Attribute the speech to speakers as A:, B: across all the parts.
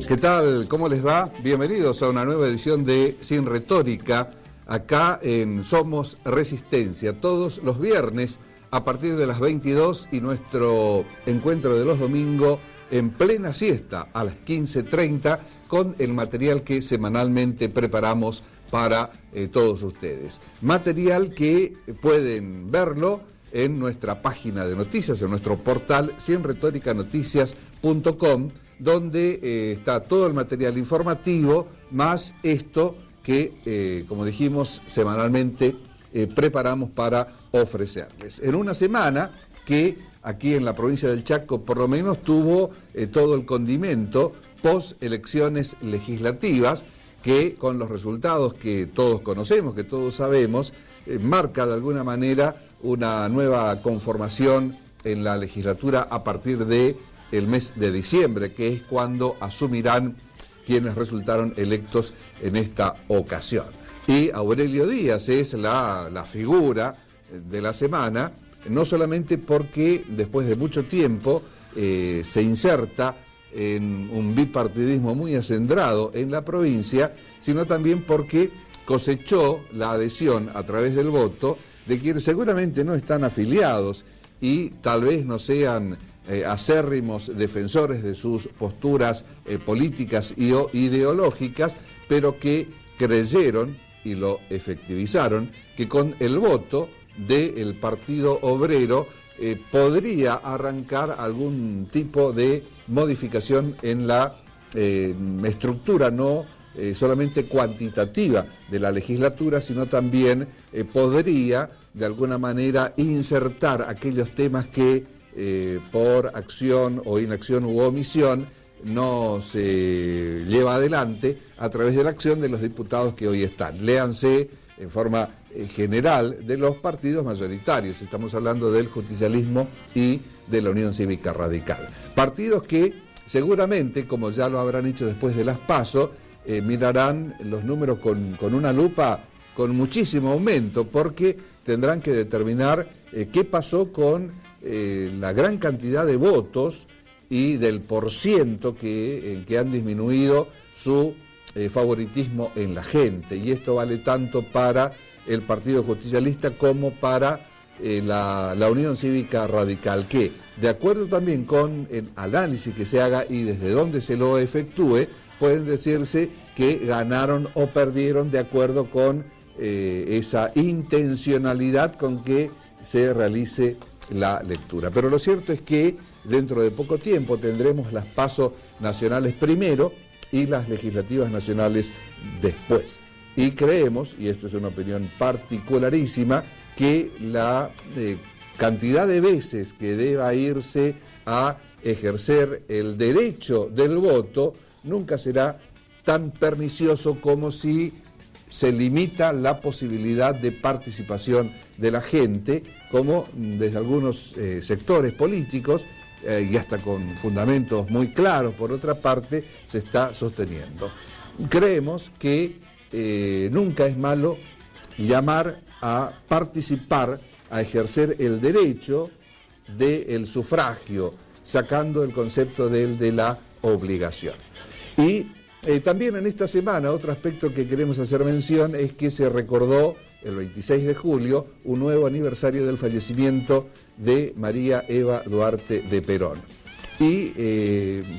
A: ¿Qué tal? ¿Cómo les va? Bienvenidos a una nueva edición de Sin Retórica, acá en Somos Resistencia, todos los viernes a partir de las 22 y nuestro encuentro de los domingos en plena siesta a las 15:30 con el material que semanalmente preparamos para todos ustedes. Material que pueden verlo en nuestra página de noticias, en nuestro portal sinretoricanoticias.com, donde está todo el material informativo, más esto que, como dijimos, semanalmente preparamos para ofrecerles. En una semana que aquí en la provincia del Chaco por lo menos tuvo todo el condimento post elecciones legislativas, que con los resultados que todos conocemos, que todos sabemos, marca de alguna manera una nueva conformación en la legislatura a partir del mes de diciembre, que es cuando asumirán quienes resultaron electos en esta ocasión. Y Aurelio Díaz es la figura de la semana, no solamente porque después de mucho tiempo se inserta en un bipartidismo muy acendrado en la provincia, sino también porque cosechó la adhesión a través del voto de quienes seguramente no están afiliados y tal vez no sean acérrimos defensores de sus posturas políticas y o ideológicas, pero que creyeron y lo efectivizaron, que con el voto del Partido Obrero podría arrancar algún tipo de modificación en la estructura, no solamente cuantitativa de la legislatura, sino también podría de alguna manera insertar aquellos temas que por acción o inacción u omisión no se lleva adelante a través de la acción de los diputados que hoy están. Léanse en forma general de los partidos mayoritarios, estamos hablando del justicialismo y de la Unión Cívica Radical. Partidos que seguramente, como ya lo habrán hecho después de las PASO, mirarán los números con una lupa con muchísimo aumento, porque tendrán que determinar qué pasó con la gran cantidad de votos y del porciento en que han disminuido su favoritismo en la gente. Y esto vale tanto para el Partido Justicialista como para la Unión Cívica Radical, que, de acuerdo también con el análisis que se haga y desde donde se lo efectúe, pueden decirse que ganaron o perdieron de acuerdo con esa intencionalidad con que se realice la lectura. Pero lo cierto es que dentro de poco tiempo tendremos las PASO nacionales primero y las legislativas nacionales después. Y creemos, y esto es una opinión particularísima, que la cantidad de veces que deba irse a ejercer el derecho del voto nunca será tan pernicioso como si se limita la posibilidad de participación de la gente, como desde algunos sectores políticos, y hasta con fundamentos muy claros por otra parte, se está sosteniendo. Creemos que nunca es malo llamar a participar, a ejercer el derecho del sufragio, sacando el concepto de la obligación. Y también en esta semana, otro aspecto que queremos hacer mención es que se recordó el 26 de julio un nuevo aniversario del fallecimiento de María Eva Duarte de Perón. Y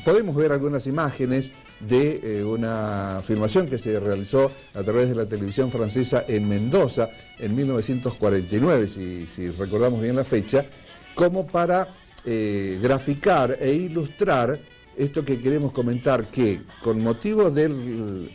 A: podemos ver algunas imágenes de una filmación que se realizó a través de la televisión francesa en Mendoza en 1949, si recordamos bien la fecha, como para graficar e ilustrar esto que queremos comentar, que con motivo del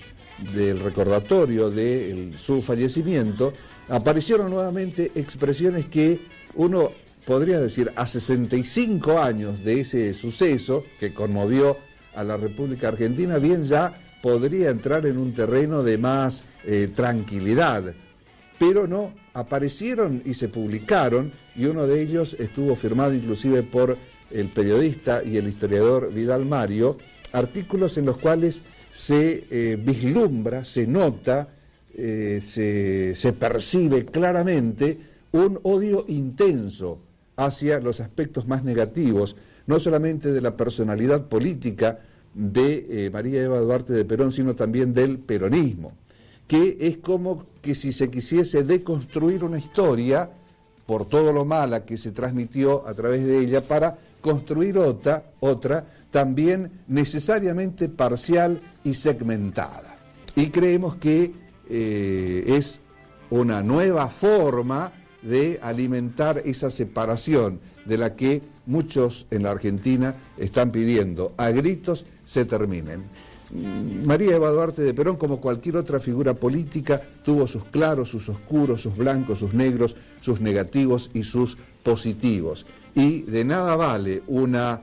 A: recordatorio de su fallecimiento, aparecieron nuevamente expresiones que uno podría decir a 65 años de ese suceso que conmovió a la República Argentina, bien ya podría entrar en un terreno de más tranquilidad. Pero no, aparecieron y se publicaron, y uno de ellos estuvo firmado inclusive por el periodista y el historiador Vidal Mario, artículos en los cuales se vislumbra, se nota, se percibe claramente un odio intenso hacia los aspectos más negativos, no solamente de la personalidad política de María Eva Duarte de Perón, sino también del peronismo, que es como que si se quisiese deconstruir una historia por todo lo mala que se transmitió a través de ella para construir otra también necesariamente parcial y segmentada. Y creemos que es una nueva forma de alimentar esa separación de la que muchos en la Argentina están pidiendo a gritos se terminen. María Eva Duarte de Perón, como cualquier otra figura política, tuvo sus claros, sus oscuros, sus blancos, sus negros, sus negativos y sus positivos. Y de nada vale una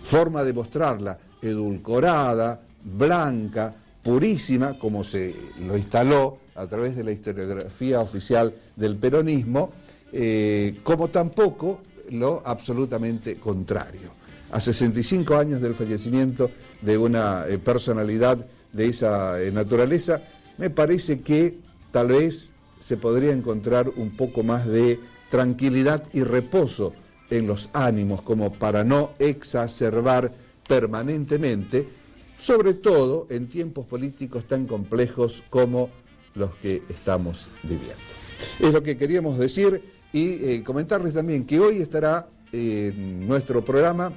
A: forma de mostrarla edulcorada, blanca, purísima, como se lo instaló a través de la historiografía oficial del peronismo, como tampoco lo absolutamente contrario. A 65 años del fallecimiento de una personalidad de esa naturaleza, me parece que tal vez se podría encontrar un poco más de tranquilidad y reposo en los ánimos, como para no exacerbar permanentemente, sobre todo en tiempos políticos tan complejos como los que estamos viviendo. Es lo que queríamos decir y comentarles también que hoy estará en nuestro programa,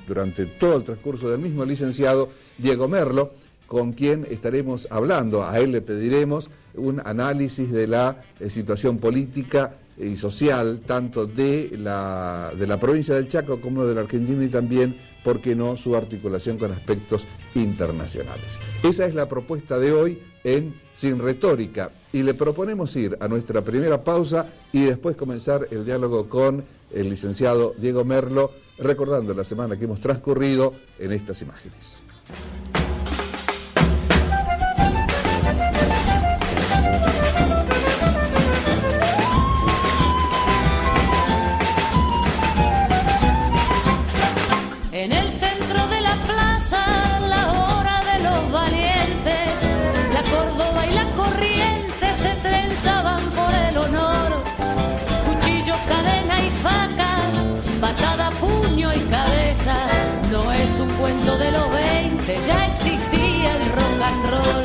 A: durante todo el transcurso del mismo, el licenciado Diego Merlo, con quien estaremos hablando. A él le pediremos un análisis de la situación política y social, tanto de la provincia del Chaco como de la Argentina, y también, ¿por qué no?, su articulación con aspectos internacionales. Esa es la propuesta de hoy en Sin Retórica, y le proponemos ir a nuestra primera pausa y después comenzar el diálogo con el licenciado Diego Merlo, recordando la semana que hemos transcurrido en estas imágenes.
B: En el centro de la plaza, la hora de los valientes, la Córdoba y la Corriente se trenzaban por el honor. Cuchillo, cadena y faca, patada, puño y cabeza. No es un cuento de los 20, ya existía el rock and roll.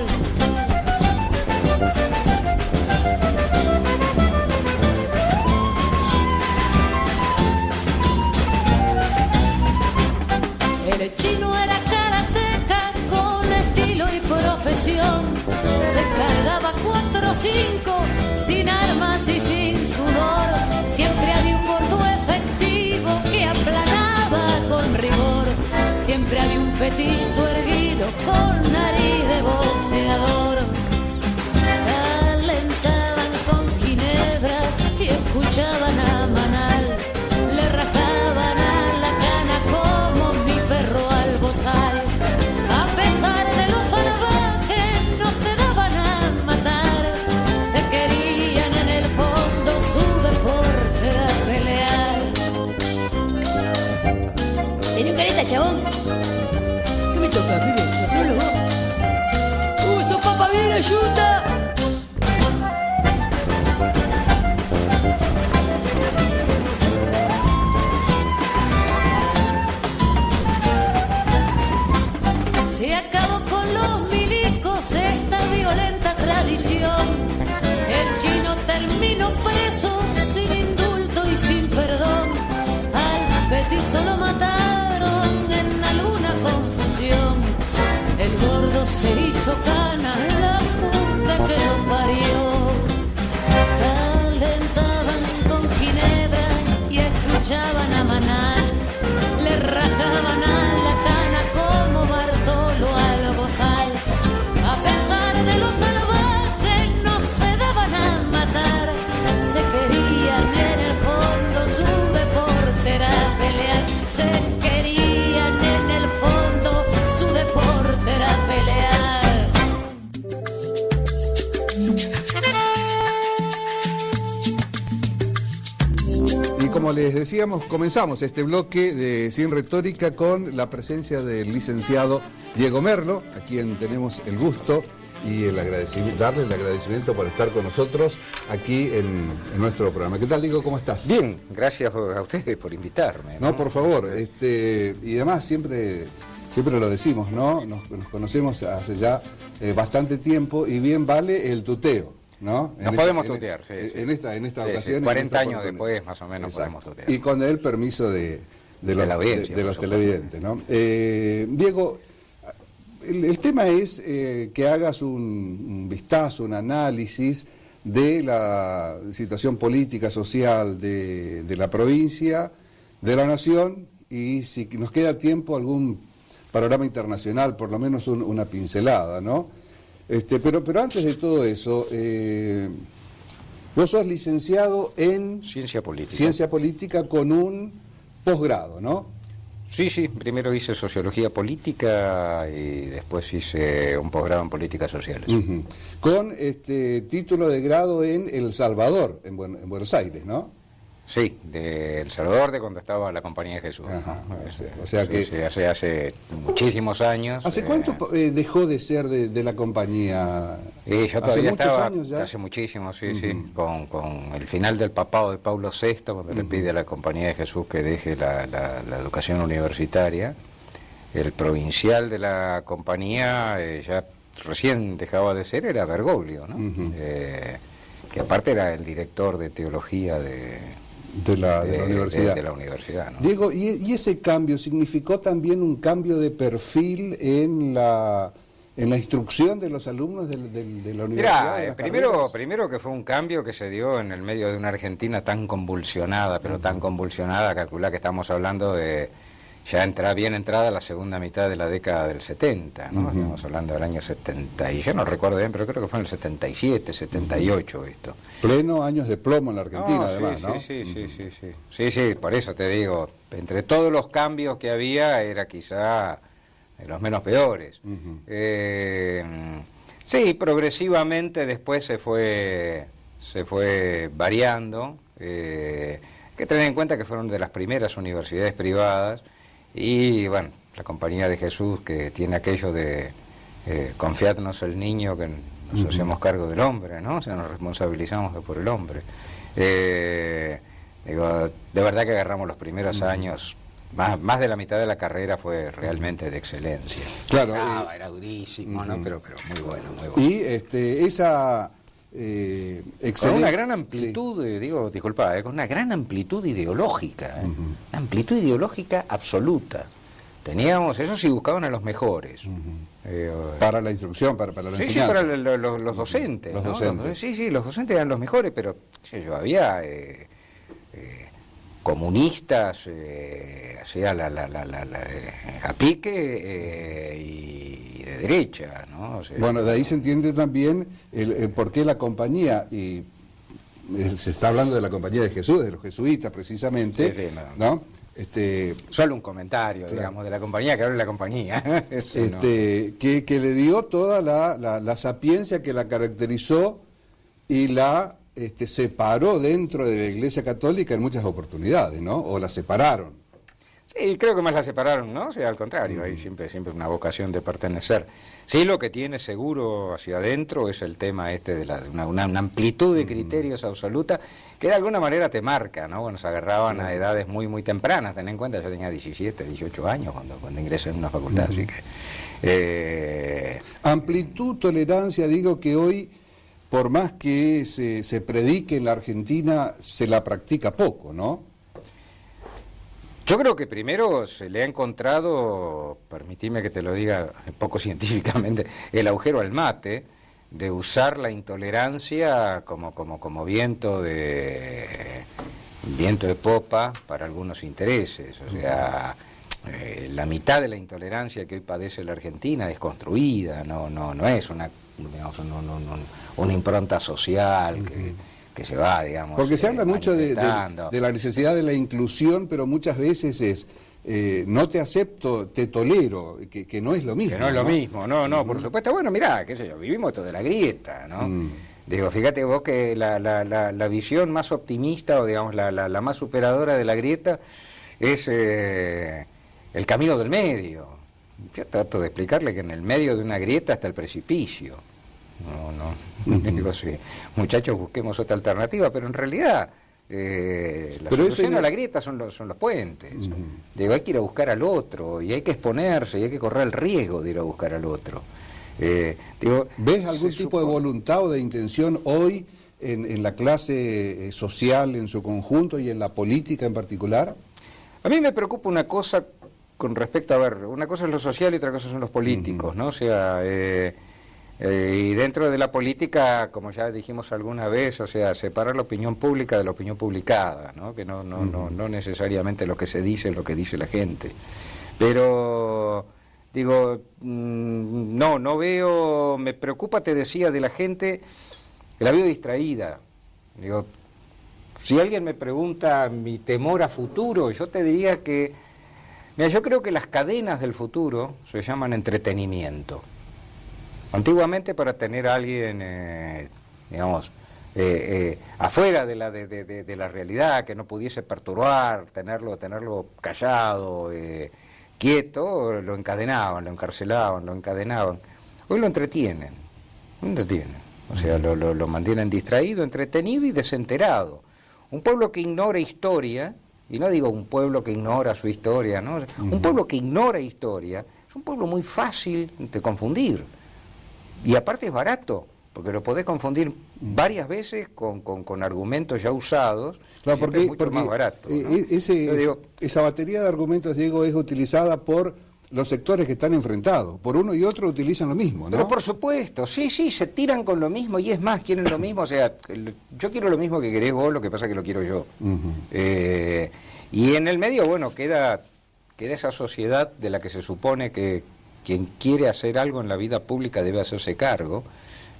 B: El chino era karateca con estilo y profesión. Se cargaba 4 o 5 sin armas y sin sudor. Siempre había un gordo efectivo que aplanaba con rigor. Siempre había un petizo erguido con nariz de boxeador. Calentaban con ginebra y escuchaban a Manal. Le rascaban a la cana como mi perro al bozal. A pesar de los salvajes no se daban a matar. Se querían en el fondo, su deporte era pelear. ¿Tenés careta, chabón? ¿Qué me toca, pibe? ¿Soprólogo? ¡Su papá viene, ayuda! Se acabó con los milicos esta violenta tradición. El chino terminó preso sin indulto y sin perdón. Al petizo lo mataron en alguna confusión. El gordo se hizo cana, la puta que lo parió. Calentaban con ginebra y escuchaban a Manal. Le rascaban a la cana como Bartolo al bozal. A pesar de los salvajes no se daban a matar. Se querían en el fondo, su deporte era pelear. Se querían en el fondo, su deporte era pelear.
A: Como les decíamos, comenzamos este bloque de Sin Retórica con la presencia del licenciado Diego Merlo, a quien tenemos el gusto y darle el agradecimiento por estar con nosotros aquí en nuestro programa. ¿Qué tal, Diego? ¿Cómo estás?
C: Bien, gracias a ustedes por invitarme.
A: No, por favor. Y además siempre lo decimos, ¿no? Nos conocemos hace ya bastante tiempo y bien vale el tuteo, ¿no?
C: Nos podemos tutear, sí.
A: En esta ocasión.
C: 40 años después, más o menos,
A: exacto,
C: podemos tutear.
A: Y con el permiso de los televidentes, ¿no? Diego, el tema es que hagas un vistazo, un análisis de la situación política, social de la provincia, de la nación, y si nos queda tiempo, algún panorama internacional, por lo menos una pincelada, ¿no? Pero antes de todo eso, vos sos licenciado en
C: Ciencia
A: Política con un posgrado, ¿no?
C: Sí, primero hice Sociología Política y después hice un posgrado en Políticas Sociales.
A: Uh-huh. Con título de grado en El Salvador, en Buenos Aires, ¿no?
C: Sí, de El Salvador, de cuando estaba la Compañía de Jesús.
A: Ajá,
C: ¿no?
A: o sea que...
C: Sí, hace muchísimos años.
A: ¿Hace cuánto dejó de ser de la compañía?
C: Yo todavía estaba,
A: años ya.
C: Hace muchísimo, sí, con el final del papado de Paulo VI, cuando le pide a la Compañía de Jesús que deje la educación universitaria. El provincial de la compañía ya recién dejaba de ser, era Bergoglio, ¿no? Que aparte era el director de teología de la universidad. De la universidad, ¿no?
A: Diego, ¿y ese cambio significó también un cambio de perfil en la instrucción de los alumnos de la universidad?
C: Mirá, primero que fue un cambio que se dio en el medio de una Argentina tan convulsionada, pero tan convulsionada, calculá que estamos hablando de ya bien entrada la segunda mitad de la década del 70, ¿no? Estamos hablando del año 70, y yo no recuerdo bien, pero creo que fue en el 77, 78 esto.
A: Pleno años de plomo en la Argentina, además, ¿no?
C: Sí, por eso te digo, entre todos los cambios que había, era quizá de los menos peores. Sí, progresivamente después se fue variando, hay que tener en cuenta que fueron de las primeras universidades privadas. Y bueno, la Compañía de Jesús, que tiene aquello de confiadnos el niño, que nos hacemos cargo del hombre, ¿no? O sea, nos responsabilizamos por el hombre. Digo, de verdad que agarramos los primeros años, más de la mitad de la carrera fue realmente de excelencia.
A: Claro.
C: Era durísimo, ¿no? Pero muy bueno, muy bueno.
A: Y esa...
C: con una gran amplitud, disculpa, con una gran amplitud ideológica, una amplitud ideológica absoluta. Teníamos, eso sí, buscaban a los mejores.
A: Para la instrucción, para la enseñanza.
C: Sí, para los docentes.
A: Los docentes.
C: Sí, los docentes eran los mejores, pero había comunistas, a pique y de derecha, ¿no? O sea,
A: bueno, de ahí se entiende también el por qué la compañía, y se está hablando de la Compañía de Jesús, de los jesuitas precisamente, ¿no?
C: Solo un comentario, digamos, de la compañía, que habla de la compañía.
A: Que le dio toda la sapiencia que la caracterizó y la separó dentro de la Iglesia Católica en muchas oportunidades, ¿no? O la separaron.
C: Sí, creo que más la separaron, ¿no? O sea, al contrario, hay siempre una vocación de pertenecer. Sí, lo que tiene seguro hacia adentro es el tema de una amplitud de criterios absoluta que de alguna manera te marca, ¿no? Bueno, se agarraban a edades muy, muy tempranas, ten en cuenta, yo tenía 17, 18 años cuando ingresé en una facultad, así que...
A: Amplitud, tolerancia, digo que hoy, por más que se predique en la Argentina, se la practica poco, ¿no?
C: Yo creo que primero se le ha encontrado, permitime que te lo diga poco científicamente, el agujero al mate de usar la intolerancia como viento de popa para algunos intereses. O sea, la mitad de la intolerancia que hoy padece la Argentina es construida, no es una impronta social que se va, digamos.
A: Porque se habla mucho de la necesidad de la inclusión, pero muchas veces es no te acepto, te tolero, que no es lo mismo.
C: Que no es lo mismo, no, por supuesto. Bueno, mirá, qué sé yo, vivimos esto de la grieta, ¿no? Digo, fíjate vos que la visión más optimista, o digamos la más superadora de la grieta es el camino del medio. Yo trato de explicarle que en el medio de una grieta está el precipicio. Digo, sí, muchachos, busquemos otra alternativa, pero en realidad la
A: pero
C: solución a la grieta son los puentes. Digo, hay que ir a buscar al otro, y hay que exponerse, y hay que correr el riesgo de ir a buscar al otro. Digo,
A: ¿ves algún tipo de voluntad o de intención hoy en la clase social en su conjunto y en la política en particular?
C: A mí me preocupa una cosa con respecto a ver, una cosa es lo social y otra cosa son los políticos, ¿no? O sea, y dentro de la política, como ya dijimos alguna vez, o sea, separar la opinión pública de la opinión publicada, ¿no? Que no necesariamente lo que se dice es lo que dice la gente. Pero, digo, no veo, me preocupa, te decía, de la gente, que la veo distraída. Digo, si alguien me pregunta mi temor a futuro, yo te diría que, mira, yo creo que las cadenas del futuro se llaman entretenimiento. Antiguamente, para tener a alguien, digamos, afuera de la realidad, que no pudiese perturbar, tenerlo callado, quieto, lo encadenaban, lo encarcelaban, lo encadenaban. Hoy lo entretienen. O sea, lo mantienen distraído, entretenido y desenterado. Un pueblo que ignora historia, y no digo un pueblo que ignora su historia, ¿no? Un pueblo que ignora historia es un pueblo muy fácil de confundir. Y aparte es barato, porque lo podés confundir varias veces con argumentos ya usados.
A: Claro, porque
C: es mucho más barato, ¿no?
A: Esa batería de argumentos, Diego, es utilizada por los sectores que están enfrentados. Por uno y otro utilizan lo mismo, ¿no?
C: Pero por supuesto, sí, se tiran con lo mismo, y es más, quieren lo mismo. O sea, yo quiero lo mismo que querés vos, lo que pasa es que lo quiero yo. Y en el medio, bueno, queda esa sociedad de la que se supone que quien quiere hacer algo en la vida pública debe hacerse cargo.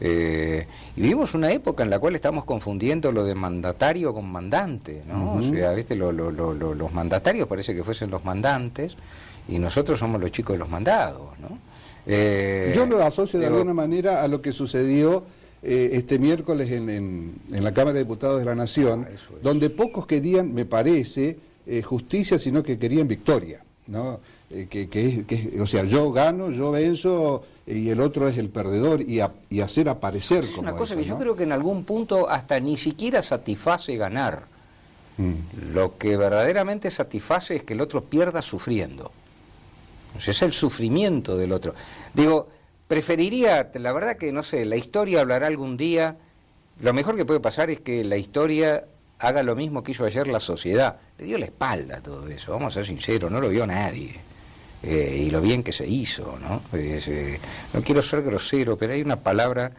C: Y vivimos una época en la cual estamos confundiendo lo de mandatario con mandante, ¿no? O sea, ¿viste? Los mandatarios parece que fuesen los mandantes y nosotros somos los chicos de los mandados, ¿no?
A: Yo lo asocio de alguna manera a lo que sucedió este miércoles en la Cámara de Diputados de la Nación, donde pocos querían, me parece, justicia, sino que querían victoria, ¿no? O sea, yo gano, yo venzo y el otro es el perdedor, y hacer aparecer como
C: una cosa
A: eso,
C: que yo
A: ¿no?
C: creo que en algún punto hasta ni siquiera satisface ganar. Lo que verdaderamente satisface es que el otro pierda sufriendo. O sea, es el sufrimiento del otro. Digo, preferiría, la verdad que no sé, la historia hablará algún día. Lo mejor que puede pasar es que la historia haga lo mismo que hizo ayer la sociedad. Le dio la espalda a todo eso, vamos a ser sinceros, no lo vio nadie. Y lo bien que se hizo, ¿no? No quiero ser grosero, pero hay una palabra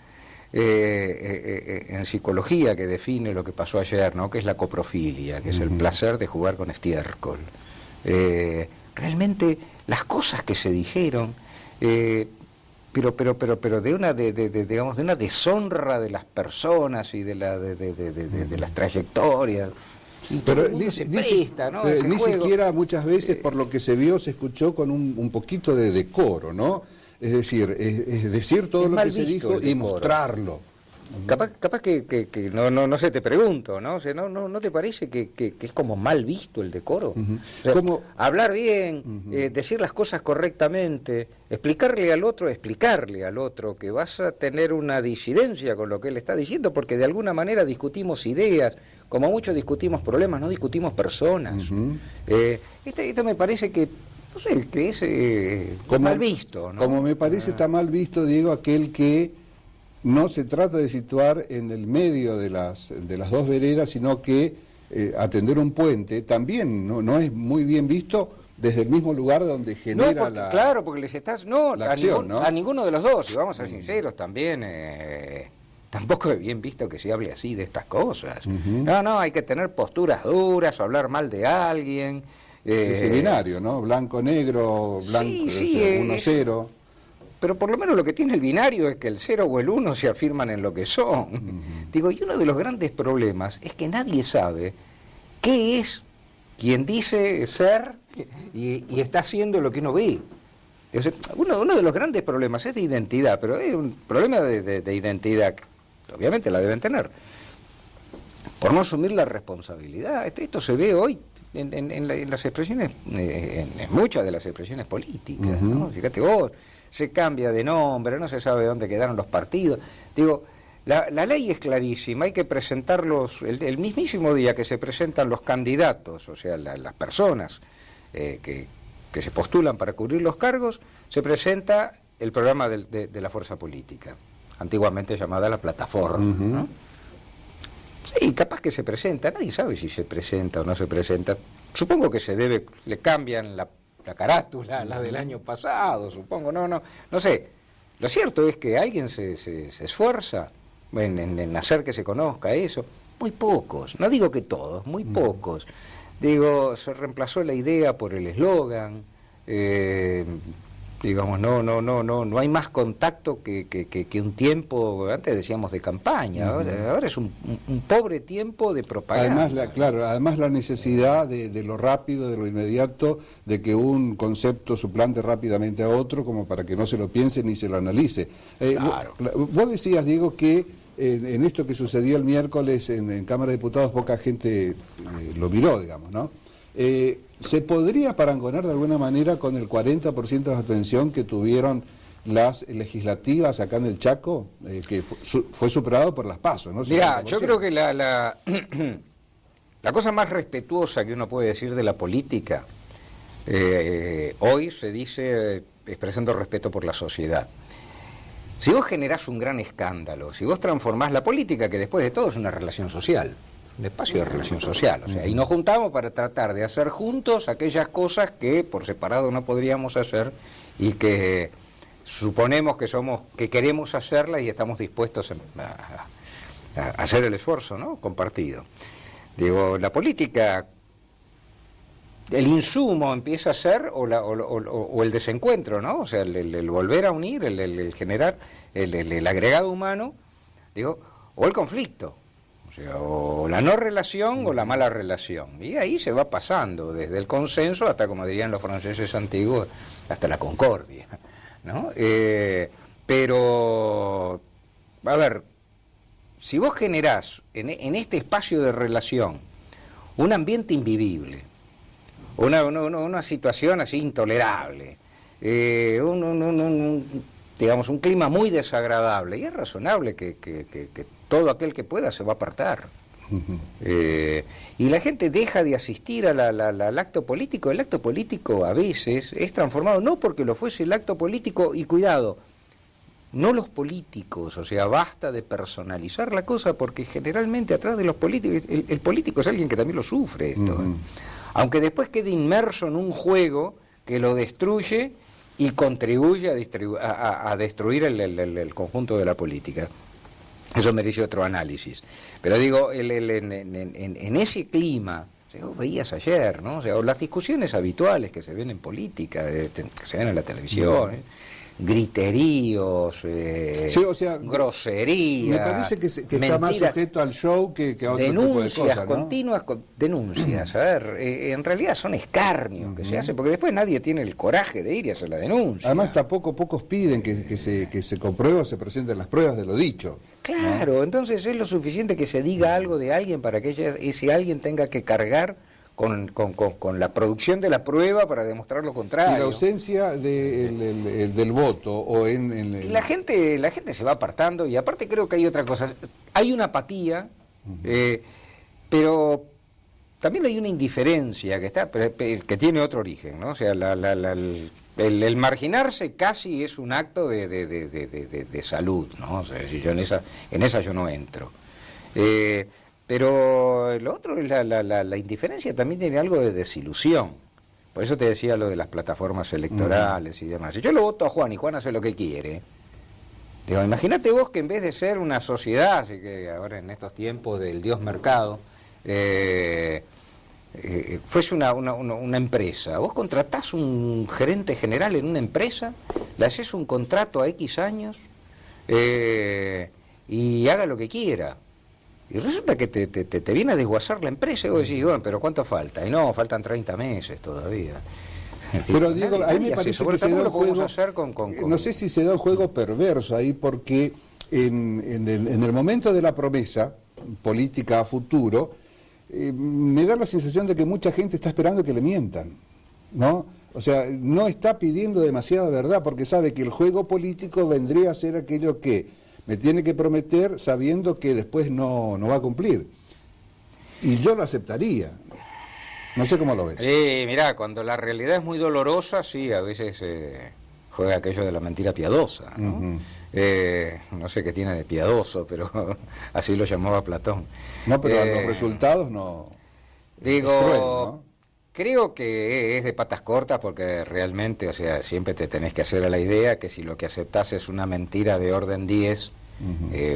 C: en psicología que define lo que pasó ayer, ¿no? Que es la coprofilia, que es el placer de jugar con estiércol. Realmente las cosas que se dijeron, pero de una digamos de una deshonra de las personas y de las trayectorias.
A: Pero ni siquiera muchas veces, por lo que se vio, se escuchó con un poquito de decoro, ¿no? Es decir, es decir todo lo que se dijo y mostrarlo.
C: Capaz que no sé, te pregunto, ¿no? O sea, ¿no te parece que es como mal visto el decoro? O sea,
A: como
C: hablar bien, decir las cosas correctamente, explicarle al otro que vas a tener una disidencia con lo que él está diciendo, porque de alguna manera discutimos ideas, como mucho discutimos problemas, no discutimos personas. Esto me parece que, no sé, que es mal visto, ¿no?
A: Como me parece está mal visto, Diego, aquel que no se trata de situar en el medio de las dos veredas, sino que atender un puente también no es muy bien visto desde el mismo lugar donde genera
C: claro, porque les estás... No,
A: la acción,
C: a ninguno de los dos, y vamos a ser sinceros también, tampoco es bien visto que se hable así de estas cosas. No, hay que tener posturas duras, hablar mal de alguien.
A: Es binario, ¿no? Blanco-negro, blanco, 1-0.
C: Pero por lo menos lo que tiene el binario es que el 0 o el 1 se afirman en lo que son. Digo, y uno de los grandes problemas es que nadie sabe qué es quien dice ser y está haciendo lo que uno ve. O sea, uno de los grandes problemas es de identidad, pero es un problema de identidad que obviamente la deben tener. Por no asumir la responsabilidad. Esto se ve hoy. en las expresiones, en muchas de las expresiones políticas, ¿no? Fíjate vos, se cambia de nombre, no se sabe dónde quedaron los partidos. Digo, la ley es clarísima, hay que presentarlos el mismísimo día que se presentan los candidatos, o sea, las personas que se postulan para cubrir los cargos, se presenta el programa de la fuerza política, antiguamente llamada la plataforma, ¿no? Sí, capaz que se presenta, nadie sabe si se presenta o no se presenta. Supongo que le cambian la carátula, la del año pasado, supongo, no sé. Lo cierto es que alguien se esfuerza en hacer que se conozca eso. Muy pocos, no digo que todos, muy pocos. Digo, se reemplazó la idea por el eslogan, digamos, no hay más contacto que un tiempo, antes decíamos de campaña, ahora es un pobre tiempo de propaganda.
A: Además la necesidad de lo rápido, de lo inmediato, de que un concepto suplante rápidamente a otro, como para que no se lo piense ni se lo analice.
C: Claro.
A: Vos decías, Diego, que en esto que sucedió el miércoles en Cámara de Diputados poca gente lo miró, digamos, ¿no? ¿Se podría parangonar de alguna manera con el 40% de atención que tuvieron las legislativas acá en el Chaco, que fue superado por las PASO, ¿no?
C: Mirá, yo creo que la cosa más respetuosa que uno puede decir de la política, hoy se dice expresando respeto por la sociedad. Si vos generás un gran escándalo, si vos transformás la política, que después de todo es una relación social, un espacio de relación social, o sea, y nos juntamos para tratar de hacer juntos aquellas cosas que por separado no podríamos hacer y que suponemos que queremos hacerlas y estamos dispuestos a hacer el esfuerzo, ¿no? Compartido. Digo, la política, el insumo empieza a ser o el desencuentro, ¿no? O sea, el volver a unir, el generar el agregado humano, digo, o el conflicto. O sea, o la no relación o la mala relación. Y ahí se va pasando, desde el consenso hasta, como dirían los franceses antiguos, hasta la concordia, ¿no? Pero, a ver, si vos generás en este espacio de relación un ambiente invivible, una situación así intolerable, digamos, un clima muy desagradable, y es razonable que todo aquel que pueda se va a apartar. Y la gente deja de asistir al acto político. El acto político a veces es transformado, no porque lo fuese el acto político, y cuidado, no los políticos, o sea, basta de personalizar la cosa, porque generalmente atrás de los políticos, el político es alguien que también lo sufre esto, aunque después quede inmerso en un juego que lo destruye y contribuye a destruir el conjunto de la política. Eso merece otro análisis. Pero digo, en ese clima, o sea, vos veías ayer, ¿no? O sea, las discusiones habituales que se ven en política, que se ven en la televisión, griteríos,
A: sí, o sea,
C: groserías.
A: Me parece que está más sujeto al show que a otro tipo de cosas, ¿no?
C: Continuas denuncias. A ver, en realidad son escarnios que se hacen, porque después nadie tiene el coraje de ir y hacer la denuncia.
A: Además, tampoco pocos piden que se compruebe o se presenten las pruebas de lo dicho.
C: Claro, ¿no? Entonces es lo suficiente que se diga algo de alguien para que ese alguien tenga que cargar con la producción de la prueba para demostrar lo contrario.
A: Y la ausencia del voto o en
C: la gente se va apartando, y aparte creo que hay otra cosa, hay una apatía, pero también hay una indiferencia que tiene otro origen, ¿no? O sea, el marginarse casi es un acto de salud, ¿no? O sea, si yo en esa yo no entro. Pero lo otro es la indiferencia, también tiene algo de desilusión. Por eso te decía lo de las plataformas electorales y demás. Si yo lo voto a Juan y Juan hace lo que quiere, digo, imagínate vos que en vez de ser una sociedad, así que ahora en estos tiempos del Dios mercado, fuese una empresa. Vos contratás un gerente general en una empresa, le haces un contrato a X años y haga lo que quiera. Y resulta que te viene a desguazar la empresa y vos decís, bueno, pero ¿cuánto falta? Y no, faltan 30 meses todavía.
A: Pero Diego, a mí me parece que se da un juego, no sé si se da un juego perverso ahí, porque en el momento de la promesa política a futuro, me da la sensación de que mucha gente está esperando que le mientan, ¿no? O sea, no está pidiendo demasiada verdad porque sabe que el juego político vendría a ser aquello que me tiene que prometer sabiendo que después no va a cumplir. Y yo lo aceptaría. No sé cómo lo ves.
C: Mirá, cuando la realidad es muy dolorosa, sí, a veces juega aquello de la mentira piadosa, ¿no? No sé qué tiene de piadoso, pero así lo llamaba Platón.
A: No, pero a los resultados no...
C: Digo,
A: es cruel, ¿no?
C: Creo que es de patas cortas porque realmente, o sea, siempre te tenés que hacer a la idea que si lo que aceptás es una mentira de orden 10,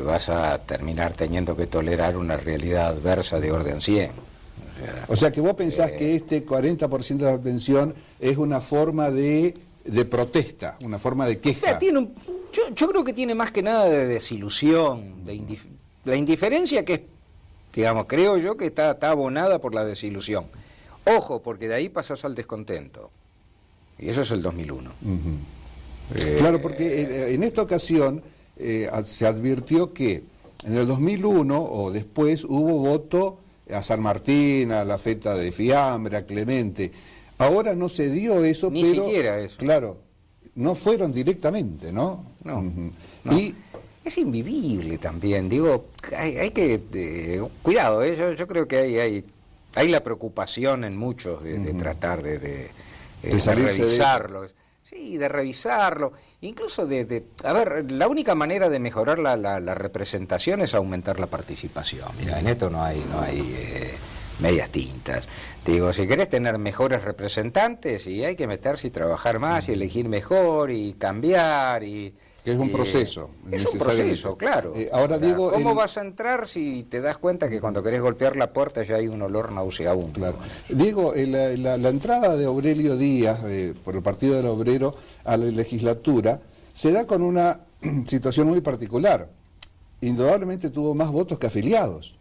C: vas a terminar teniendo que tolerar una realidad adversa de orden 100.
A: O sea que vos pensás que este 40% de la pensión es una forma de protesta, una forma de queja.
C: Yo creo que tiene más que nada de desilusión, la indiferencia que es, digamos, creo yo que está abonada por la desilusión. Ojo, porque de ahí pasás al descontento. Y eso es el 2001.
A: Claro, porque en esta ocasión se advirtió que en el 2001 o después hubo voto a San Martín, a la feta de Fiambre, a Clemente. Ahora no se dio eso,
C: Ni
A: pero...
C: siquiera eso.
A: Claro, no fueron directamente, ¿no?
C: No. Y es invivible también, digo, hay que... cuidado, yo creo que hay la preocupación en muchos de tratar de revisarlo. Sí, de revisarlo, incluso a ver, la única manera de mejorar la representación es aumentar la participación. Mira, en esto no hay medias tintas. Digo, si querés tener mejores representantes, y hay que meterse y trabajar más y elegir mejor y cambiar y...
A: Que es un proceso.
C: Es un proceso, claro.
A: Ahora digo,
C: ¿cómo vas a entrar si te das cuenta que cuando querés golpear la puerta ya hay un olor nauseabundo? Claro.
A: Diego, la entrada de Aurelio Díaz por el Partido del Obrero a la legislatura se da con una situación muy particular. Indudablemente tuvo más votos que afiliados,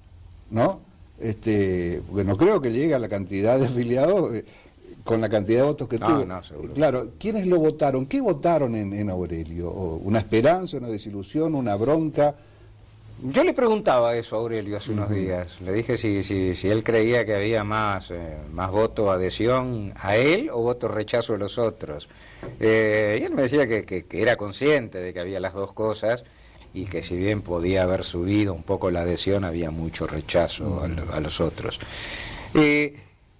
A: ¿no? Porque no creo que llegue a la cantidad de afiliados con la cantidad de votos que tuvo.
C: No, seguro.
A: Claro, ¿quiénes lo votaron? ¿Qué votaron en Aurelio? ¿Una esperanza, una desilusión, una bronca?
C: Yo le preguntaba eso a Aurelio hace unos días. Le dije si él creía que había más voto adhesión a él o voto rechazo a los otros. Y él me decía que era consciente de que había las dos cosas y que si bien podía haber subido un poco la adhesión, había mucho rechazo a los otros.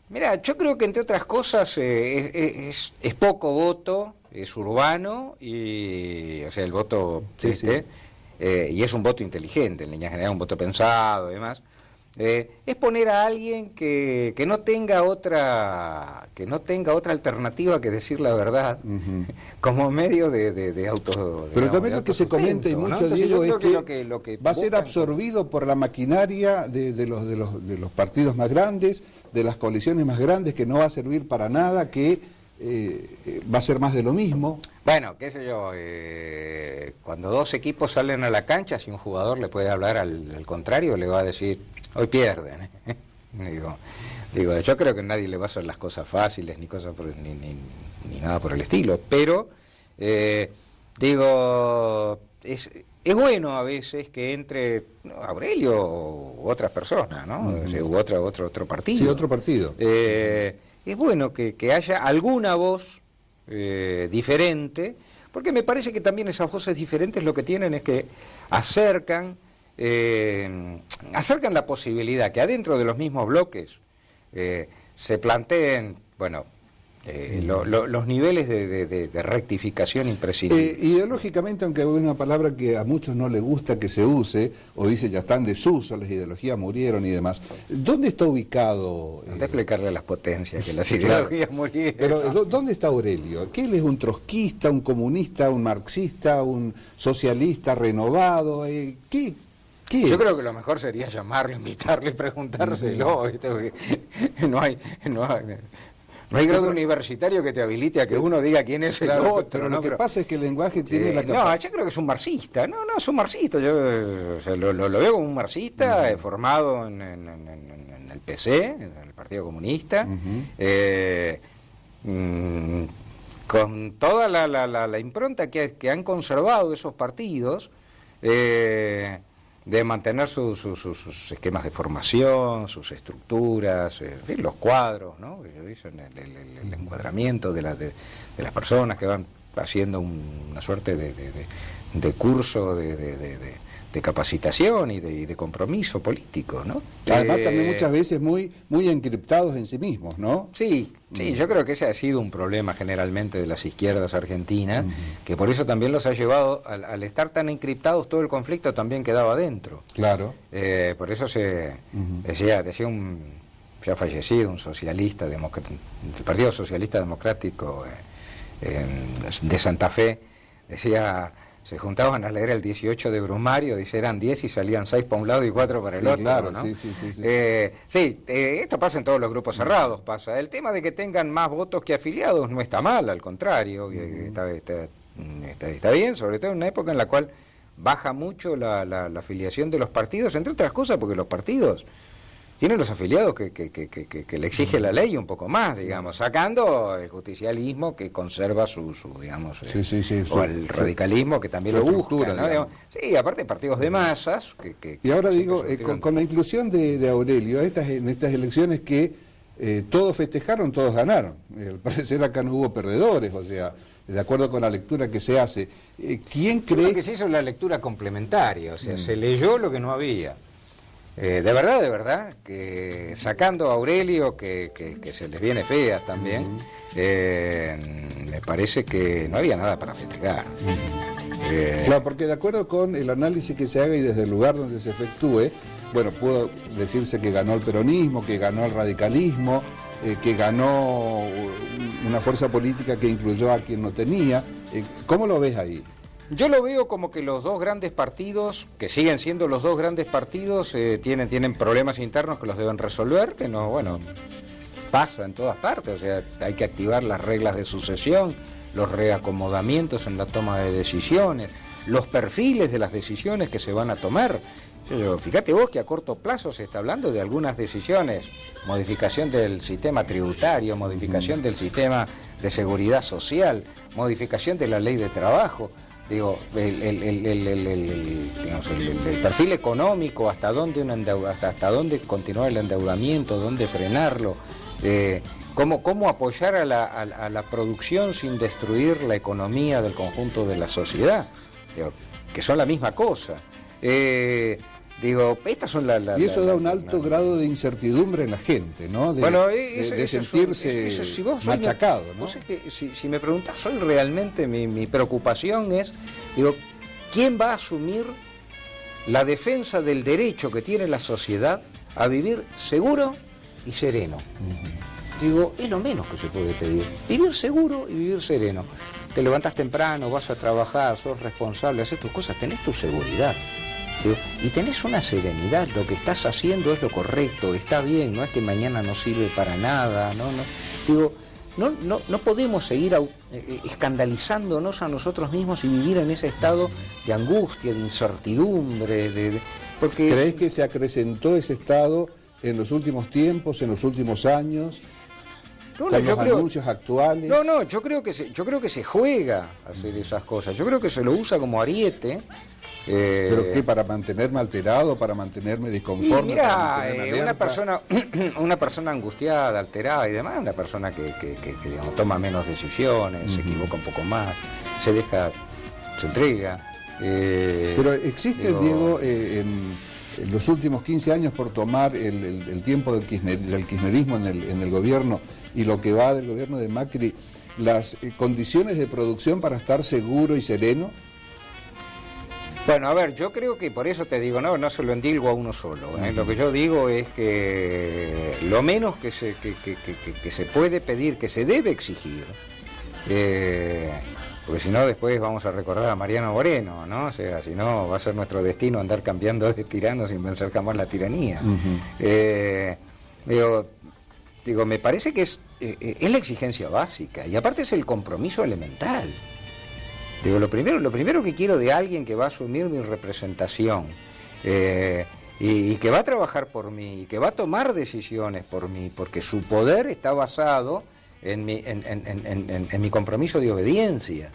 C: Mira, yo creo que entre otras cosas es poco voto, es urbano, y o sea, el voto y es un voto inteligente, en líneas generales un voto pensado y demás. Es poner a alguien que no tenga otra alternativa que decir la verdad como medio de auto.
A: Pero también lo que se comenta y mucho, ¿no? Diego, es que lo que va a ser absorbido por la maquinaria de los partidos más grandes, de las coaliciones más grandes, que no va a servir para nada, que va a ser más de lo mismo.
C: Bueno, qué sé yo, cuando dos equipos salen a la cancha, si un jugador le puede hablar al contrario, le va a decir, hoy pierden. Digo, yo creo que nadie le va a hacer las cosas fáciles, ni cosas ni nada por el estilo, pero digo, es bueno a veces que entre Aurelio u otras personas, ¿no? O sea, u otro partido.
A: Sí, otro partido.
C: Es bueno que haya alguna voz diferente, porque me parece que también esas voces diferentes lo que tienen es que acercan la posibilidad que adentro de los mismos bloques se planteen, bueno, los niveles de rectificación imprescindibles.
A: Ideológicamente, aunque es una palabra que a muchos no les gusta que se use, o dice ya están en desuso, las ideologías murieron y demás, ¿dónde está ubicado?
C: De explicarle las potencias que las ideologías murieron.
A: Pero ¿dónde está Aurelio? ¿Qué él es, un trotskista, un comunista, un marxista, un socialista renovado? ¿Qué es?
C: Yo creo que lo mejor sería llamarlo, invitarle, preguntárselo. No hay grado universitario que te habilite a que uno diga quién es el otro.
A: Pero lo que pasa es que el lenguaje tiene la capacidad.
C: No, yo creo que es un marxista. No, es un marxista. Yo lo veo como un marxista formado en el PC, en el Partido Comunista, con toda la impronta que han conservado esos partidos. de mantener sus esquemas de formación, sus estructuras, en fin, los cuadros, ¿no? El encuadramiento de las personas que van haciendo una suerte de curso de capacitación y de compromiso político, ¿no?
D: Además también muchas veces muy encriptados en sí mismos, ¿no?
C: Sí, yo creo que ese ha sido un problema generalmente de las izquierdas argentinas, que por eso también los ha llevado, al estar tan encriptados, todo el conflicto también quedaba adentro.
D: Claro.
C: Por eso decía un ya fallecido, un socialista, del Partido Socialista Democrático de Santa Fe, decía... Se juntaban a leer el 18 de Brumario, dice, eran 10 y salían 6 para un lado y 4 para el otro.
D: Claro,
C: ¿no?
D: Sí.
C: Esto pasa en todos los grupos cerrados, pasa. El tema de que tengan más votos que afiliados no está mal, al contrario, está bien, sobre todo en una época en la cual baja mucho la afiliación de los partidos, entre otras cosas porque los partidos tienen los afiliados que le exige la ley un poco más, digamos, sacando el justicialismo que conserva su digamos, o el radicalismo que también lo busca, ¿no? Sí, aparte partidos de masas.
D: Y ahora digo, con la inclusión de Aurelio, en estas elecciones que todos festejaron, todos ganaron. Al parecer acá no hubo perdedores, o sea, de acuerdo con la lectura que se hace. ¿Quién cree?
C: Creo que se hizo la lectura complementaria, o sea, se leyó lo que no había. De verdad, que sacando a Aurelio, que se les viene fea también, me parece que no había nada para festejar.
D: Claro, porque de acuerdo con el análisis que se haga y desde el lugar donde se efectúe, bueno, pudo decirse que ganó el peronismo, que ganó el radicalismo, que ganó una fuerza política que incluyó a quien no tenía. ¿Cómo lo ves ahí?
C: Yo lo veo como que los dos grandes partidos, que siguen siendo los dos grandes partidos, tienen problemas internos que los deben resolver, que no, bueno, pasa en todas partes, o sea, hay que activar las reglas de sucesión, los reacomodamientos en la toma de decisiones, los perfiles de las decisiones que se van a tomar. Fíjate vos que a corto plazo se está hablando de algunas decisiones, modificación del sistema tributario, modificación del sistema de seguridad social, modificación de la ley de trabajo. Digo, el perfil económico, hasta dónde continuar el endeudamiento, dónde frenarlo, cómo apoyar a la producción sin destruir la economía del conjunto de la sociedad, digo, que son la misma cosa. Estas son
D: y eso da un alto grado de incertidumbre en la gente, ¿no? De sentirse machacado, ¿no?
C: Vos es que, si me preguntás, hoy realmente mi preocupación es, ¿quién va a asumir la defensa del derecho que tiene la sociedad a vivir seguro y sereno? Es lo menos que se puede pedir, vivir seguro y vivir sereno. Te levantás temprano, vas a trabajar, sos responsable, haces tus cosas, tenés tu seguridad. Y tenés una serenidad, lo que estás haciendo es lo correcto, está bien, no es que mañana no sirve para nada, no podemos seguir escandalizándonos a nosotros mismos y vivir en ese estado de angustia, de incertidumbre, porque...
D: ¿Crees que se acrecentó ese estado en los últimos tiempos, en los últimos años? Con los anuncios actuales.
C: Yo creo que se juega a hacer esas cosas, yo creo que se lo usa como ariete.
D: ¿Pero qué? ¿Para mantenerme alterado? ¿Para mantenerme disconforme?
C: Y mira, una persona angustiada, alterada y demás, una persona que digamos, toma menos decisiones, se equivoca un poco más, se entrega.
D: Pero existe, Diego, en los últimos 15 años, por tomar el tiempo del kirchnerismo en el gobierno y lo que va del gobierno de Macri, las condiciones de producción para estar seguro y sereno.
C: Bueno, a ver, yo creo que por eso te digo, no se lo endilgo a uno solo. Lo que yo digo es que lo menos que se puede pedir, que se debe exigir, porque si no después vamos a recordar a Mariano Moreno, ¿no? O sea, si no va a ser nuestro destino andar cambiando de tiranos sin vencer jamás la tiranía. Me parece que es la exigencia básica y aparte es el compromiso elemental. Lo primero que quiero de alguien que va a asumir mi representación y que va a trabajar por mí, y que va a tomar decisiones por mí, porque su poder está basado en mi compromiso de obediencia.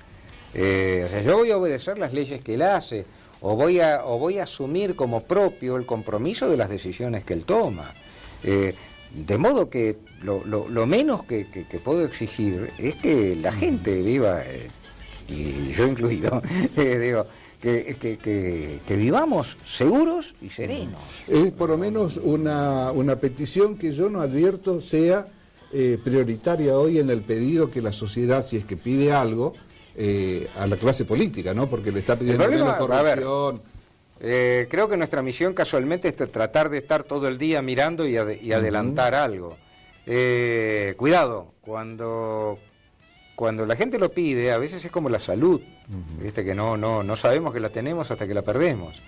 C: Yo voy a obedecer las leyes que él hace, o voy a asumir como propio el compromiso de las decisiones que él toma. De modo que lo menos que puedo exigir es que la gente viva, y yo incluido, digo, que vivamos seguros y serenos.
D: Es por lo menos una petición que yo no advierto sea prioritaria hoy en el pedido que la sociedad, si es que pide algo, a la clase política, ¿no? Porque le está pidiendo menos corrupción.
C: Creo que nuestra misión casualmente es tratar de estar todo el día mirando y adelantar algo. Cuidado, cuando la gente lo pide, a veces es como la salud, ¿viste? Que no sabemos que la tenemos hasta que la perdemos.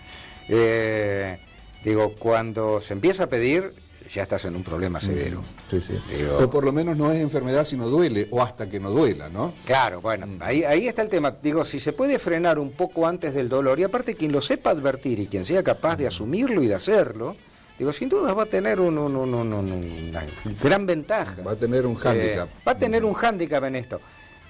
C: Digo, cuando se empieza a pedir, ya estás en un problema severo.
D: Sí. Pero por lo menos no es enfermedad si no duele, o hasta que no duela, ¿no?
C: Claro, bueno, ahí está el tema. Digo, si se puede frenar un poco antes del dolor, y aparte quien lo sepa advertir y quien sea capaz de asumirlo y de hacerlo, digo, sin duda va a tener una gran ventaja.
D: Va a tener un hándicap.
C: Va a tener un hándicap en esto.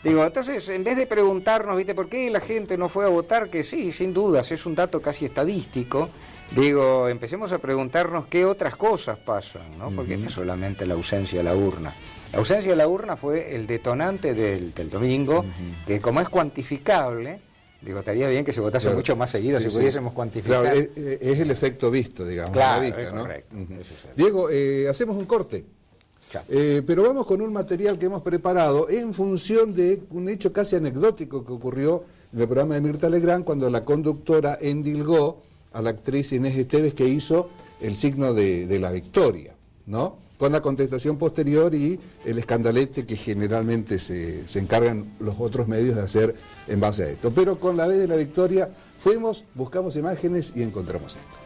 C: Digo, entonces, en vez de preguntarnos, ¿viste, por qué la gente no fue a votar? Que sí, sin dudas, es un dato casi estadístico. Digo, empecemos a preguntarnos qué otras cosas pasan, ¿no? Porque no es solamente la ausencia de la urna. La ausencia de la urna fue el detonante del domingo, que como es cuantificable, digo, estaría bien que se votase mucho más seguido si pudiésemos cuantificar.
D: Claro, es el efecto visto, digamos,
C: claro,
D: a la vista,
C: es
D: ¿no?
C: Correcto.
D: Diego, hacemos un corte. Pero vamos con un material que hemos preparado en función de un hecho casi anecdótico que ocurrió en el programa de Mirta Legrand cuando la conductora endilgó a la actriz Inés Esteves, que hizo el signo de la victoria, ¿no? Con la contestación posterior y el escandalete que generalmente se encargan los otros medios de hacer en base a esto. Pero con la vez de la victoria fuimos, buscamos imágenes y encontramos esto.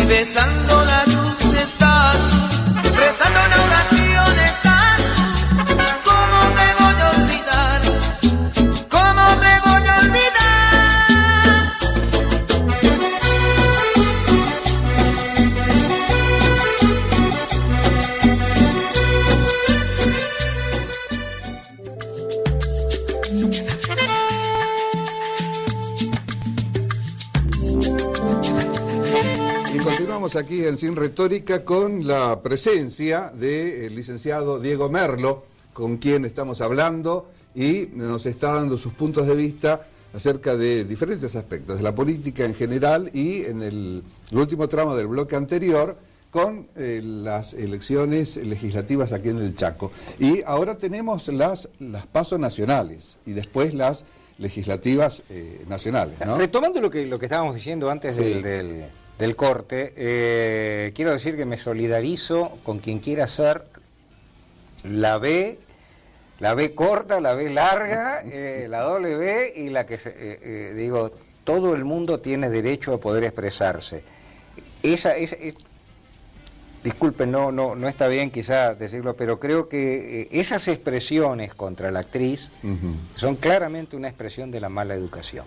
E: Besando la luz estás tú, rezando una oración estás tú. ¿Cómo te voy a olvidar? ¿Cómo te voy a olvidar?
D: Continuamos aquí en Sin Retórica con la presencia del licenciado Diego Merlo, con quien estamos hablando y nos está dando sus puntos de vista acerca de diferentes aspectos de la política en general y en el último tramo del bloque anterior con las elecciones legislativas aquí en el Chaco. Y ahora tenemos las PASO nacionales y después las legislativas nacionales, ¿no?
C: Retomando lo que estábamos diciendo antes
D: Sí.
C: del corte, quiero decir que me solidarizo con quien quiera hacer la B corta, la B larga, la W y la que, digo, todo el mundo tiene derecho a poder expresarse. Disculpen, no está bien quizá decirlo, pero creo que esas expresiones contra la actriz son claramente una expresión de la mala educación.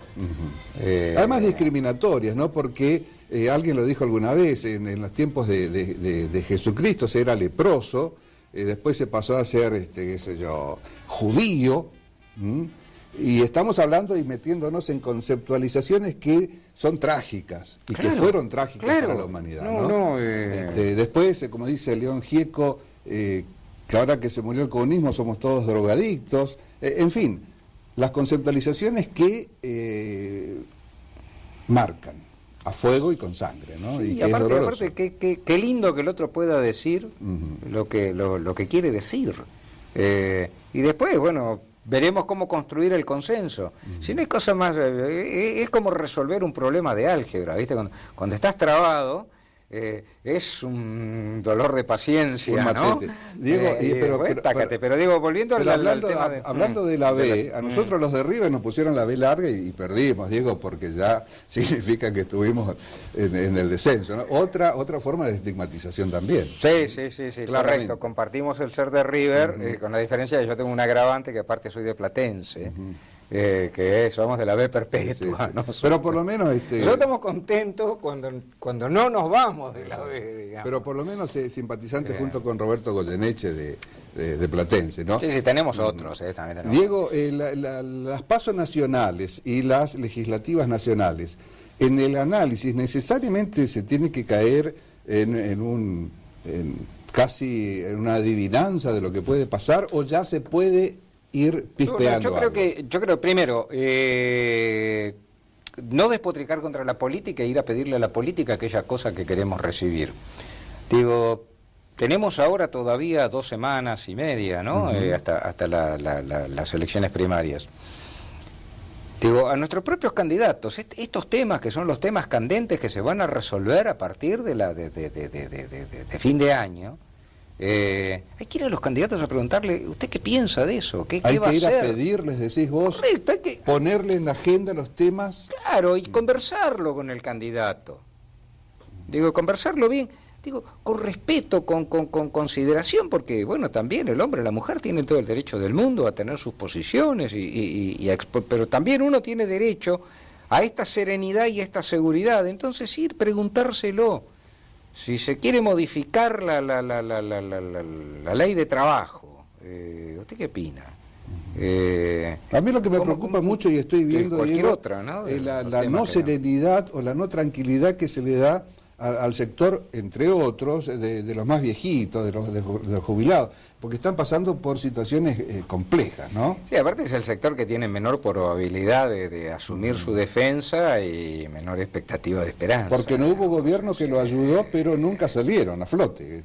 D: Además discriminatorias, ¿no? Porque alguien lo dijo alguna vez, en los tiempos de Jesucristo se era leproso, después se pasó a ser, qué sé yo, judío, Y estamos hablando y metiéndonos en conceptualizaciones que son trágicas y
C: Claro,
D: que fueron trágicas
C: claro.
D: para la humanidad.
C: No,
D: Después, como dice León Gieco, que ahora que se murió el comunismo somos todos drogadictos. En fin, las conceptualizaciones que marcan a fuego y con sangre, ¿no?
C: Sí,
D: y que es doloroso.
C: aparte qué lindo que el otro pueda decir lo que quiere decir. Y después, bueno, veremos cómo construir el consenso. Si no hay cosa más, es como resolver un problema de álgebra, ¿viste? Cuando estás trabado, es un dolor de paciencia, ¿no?
D: Diego,
C: pero digo, volviendo al tema
D: hablando de la B, a nosotros los de River nos pusieron la B larga y perdimos, Diego, porque ya significa que estuvimos en el descenso, ¿no? Otra forma de estigmatización también.
C: Sí, correcto. Compartimos el ser de River, con la diferencia de que yo tengo un agravante que aparte soy de Platense. Que somos de la B perpetua.
D: Sí.
C: ¿No?
D: Pero por lo menos...
C: Nosotros estamos contentos cuando no nos vamos de la B, digamos.
D: Pero por lo menos simpatizantes junto con Roberto Goyeneche de Platense, ¿no?
C: Sí, tenemos otros. También tenemos.
D: Diego, las PASO nacionales y las legislativas nacionales, en el análisis necesariamente se tiene que caer casi en una adivinanza de lo que puede pasar, o ya se puede ir pispeando.
C: Yo creo primero, no despotricar contra la política e ir a pedirle a la política aquella cosa que queremos recibir. Digo, tenemos ahora todavía 2 semanas y media, ¿no? Hasta las elecciones primarias. Digo, a nuestros propios candidatos, estos temas que son los temas candentes que se van a resolver a partir de fin de año. Hay que ir a los candidatos a preguntarle, ¿usted qué piensa de eso? ¿Qué va a hacer? Hay que ir a
D: pedirles, decís vos,
C: correcto, hay que
D: ponerle en la agenda los temas.
C: Claro, y conversarlo con el candidato. Digo, conversarlo bien, digo, con respeto, con consideración, porque, bueno, también el hombre, la mujer tienen todo el derecho del mundo a tener sus posiciones, pero también uno tiene derecho a esta serenidad y a esta seguridad. Entonces, ir, preguntárselo. Si se quiere modificar la ley de trabajo, ¿usted qué opina?
D: A mí lo que me preocupa mucho, y estoy viendo,
C: cualquier
D: Diego,
C: otra, ¿no?
D: la no serenidad o la no tranquilidad que se le da al sector, entre otros, de los más viejitos, de los jubilados, porque están pasando por situaciones complejas, ¿no?
C: Sí, aparte es el sector que tiene menor probabilidad de asumir su defensa y menor expectativa de esperanza.
D: Porque no hubo gobierno que lo ayudó, pero nunca salieron a flote.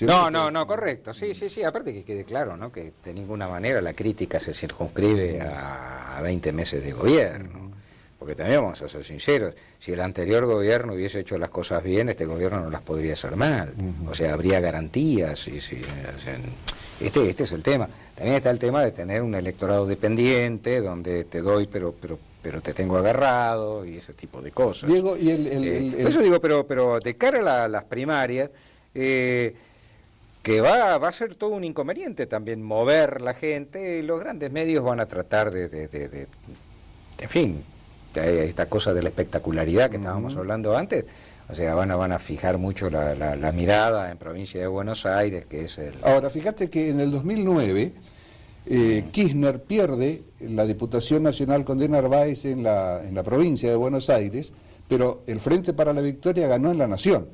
C: No, correcto. Sí, aparte que quede claro, ¿no? Que de ninguna manera la crítica se circunscribe a 20 meses de gobierno. Porque también vamos a ser sinceros, si el anterior gobierno hubiese hecho las cosas bien, este gobierno no las podría hacer mal. O sea, habría garantías. Este es el tema. También está el tema de tener un electorado dependiente, donde te doy, pero te tengo agarrado, y ese tipo de cosas.
D: Diego, y
C: por eso digo, pero de cara a las primarias, que va a ser todo un inconveniente también mover la gente, y los grandes medios van a tratar de en fin, esta cosa de la espectacularidad que estábamos hablando antes, o sea, van a fijar mucho la mirada en provincia de Buenos Aires, que es el...
D: Ahora, fíjate que en el 2009 Kirchner pierde la Diputación Nacional con de Narváez en la provincia de Buenos Aires, pero el Frente para la Victoria ganó en la Nación,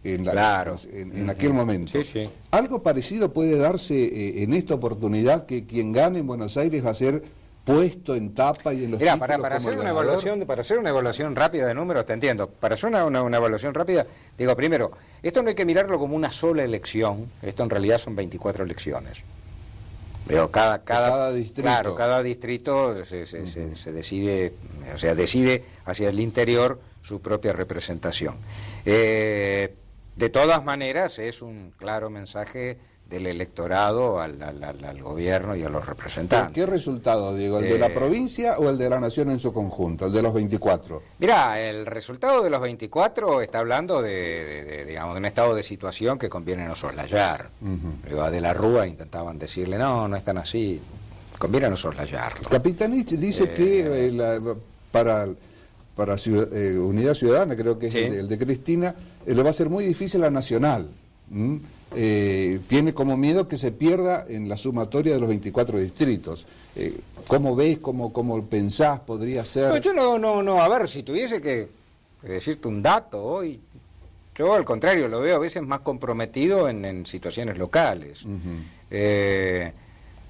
D: en aquel momento.
C: Sí.
D: Algo parecido puede darse en esta oportunidad, que quien gane en Buenos Aires va a ser puesto en tapa y en los
C: Mirá,
D: títulos
C: para
D: como
C: hacer una evaluación rápida de números, te entiendo. Para hacer una evaluación rápida, digo, primero, esto no hay que mirarlo como una sola elección, esto en realidad son 24 elecciones. Pero cada distrito, claro, cada distrito se decide, o sea, decide hacia el interior su propia representación. De todas maneras, es un claro mensaje del electorado al gobierno y a los representantes.
D: ¿Qué resultado, Diego? ¿El de la provincia o el de la nación en su conjunto, el de los 24?
C: Mirá, el resultado de los 24 está hablando digamos, de un estado de situación que conviene no soslayar. De la Rúa intentaban decirle, no es tan así, conviene no soslayarlo.
D: Capitanich dice que para Unidad Ciudadana, creo que es el de Cristina, le va a ser muy difícil la nacional. tiene como miedo que se pierda en la sumatoria de los 24 distritos. ¿Cómo ves, cómo pensás podría ser?
C: No, yo no, a ver, si tuviese que decirte un dato hoy, yo al contrario lo veo a veces más comprometido en situaciones locales.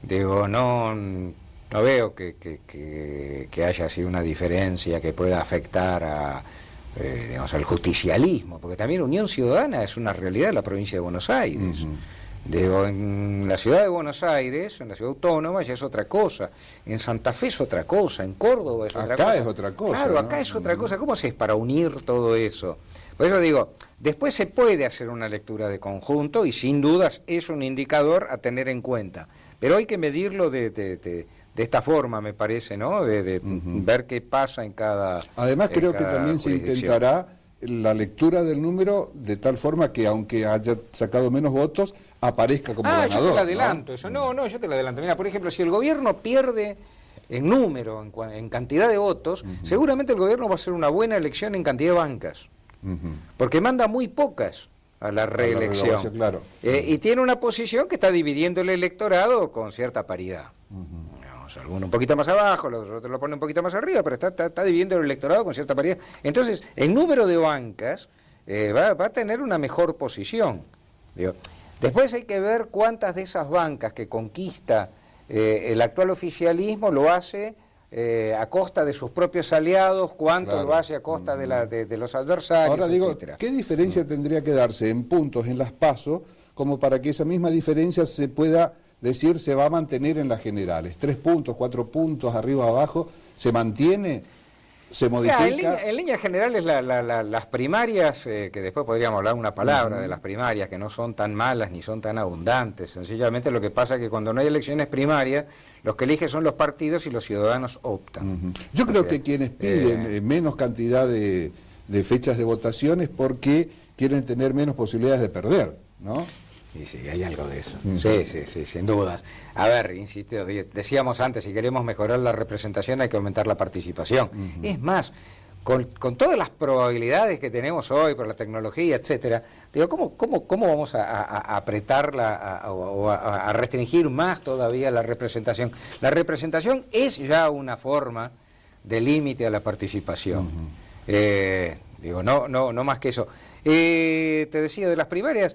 C: Digo, no veo que haya así una diferencia que pueda afectar digamos, al justicialismo, porque también Unión Ciudadana es una realidad de la provincia de Buenos Aires. Digo, en la ciudad de Buenos Aires, en la ciudad autónoma, ya es otra cosa, en Santa Fe es otra cosa, en Córdoba es otra cosa.
D: Acá es otra cosa.
C: Claro, acá
D: ¿no?
C: es otra cosa. ¿Cómo haces para unir todo eso? Por eso digo, después se puede hacer una lectura de conjunto y sin dudas es un indicador a tener en cuenta, pero hay que medirlo de esta forma, me parece, ¿no? De ver qué pasa en cada.
D: Además, creo que
C: cada
D: también se
C: jurisdicción.
D: intentará la lectura del número de tal forma que, aunque haya sacado menos votos, aparezca como ganador.
C: Yo te lo adelanto,
D: ¿no?
C: eso. No, yo te lo adelanto. Mira, por ejemplo, si el gobierno pierde en número, en cantidad de votos, seguramente el gobierno va a hacer una buena elección en cantidad de bancas, porque manda muy pocas a la reelección.
D: renovación, claro.
C: Y tiene una posición que está dividiendo el electorado con cierta paridad. Algunos un poquito más abajo, los otros lo ponen un poquito más arriba, pero está dividiendo el electorado con cierta paridad. Entonces, en número de bancas va a tener una mejor posición. Digo, después hay que ver cuántas de esas bancas que conquista el actual oficialismo lo hace a costa de sus propios aliados, cuánto
D: Claro.
C: lo hace a costa de los adversarios,
D: Ahora digo,
C: etcétera.
D: ¿qué diferencia tendría que darse en puntos en las PASO como para que esa misma diferencia se pueda decir se va a mantener en las generales? 3 puntos, 4 puntos, arriba, abajo, ¿se mantiene? ¿Se modifica?
C: En líneas generales las primarias, que después podríamos hablar una palabra de las primarias, que no son tan malas ni son tan abundantes. Sencillamente lo que pasa es que cuando no hay elecciones primarias, los que eligen son los partidos y los ciudadanos optan.
D: Yo creo que quienes piden menos cantidad de fechas de votaciones porque quieren tener menos posibilidades de perder, ¿no?
C: Sí, hay algo de eso. Sí, sin dudas. A ver, insisto, decíamos antes, si queremos mejorar la representación hay que aumentar la participación. Es más, con todas las probabilidades que tenemos hoy por la tecnología, etcétera, digo, ¿cómo vamos a apretarla o a restringir más todavía la representación? La representación es ya una forma de límite a la participación. Digo, no más que eso. Te decía de las primarias.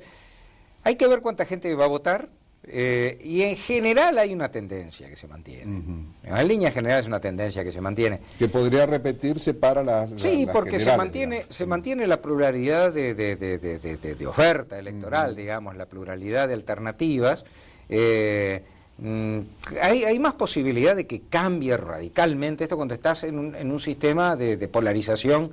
C: Hay que ver cuánta gente va a votar y en general hay una tendencia que se mantiene. En línea general es una tendencia que se mantiene.
D: Que podría repetirse para las
C: Sí,
D: las
C: porque
D: generales,
C: se mantiene la pluralidad de oferta electoral, digamos, la pluralidad de alternativas. Hay más posibilidad de que cambie radicalmente esto cuando estás en un sistema de polarización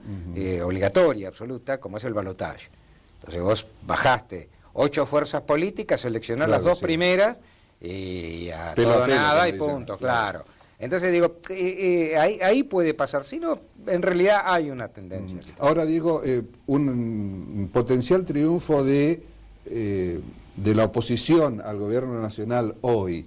C: obligatoria, absoluta, como es el balotaje. Entonces vos bajaste 8 fuerzas políticas, seleccionar las 2 primeras y a
D: Pelo a
C: todo
D: pelo,
C: nada y
D: como dicen,
C: punto, claro. Entonces digo, ahí puede pasar, si no, en realidad hay una tendencia.
D: Ahora digo, un potencial triunfo de la oposición al gobierno nacional hoy,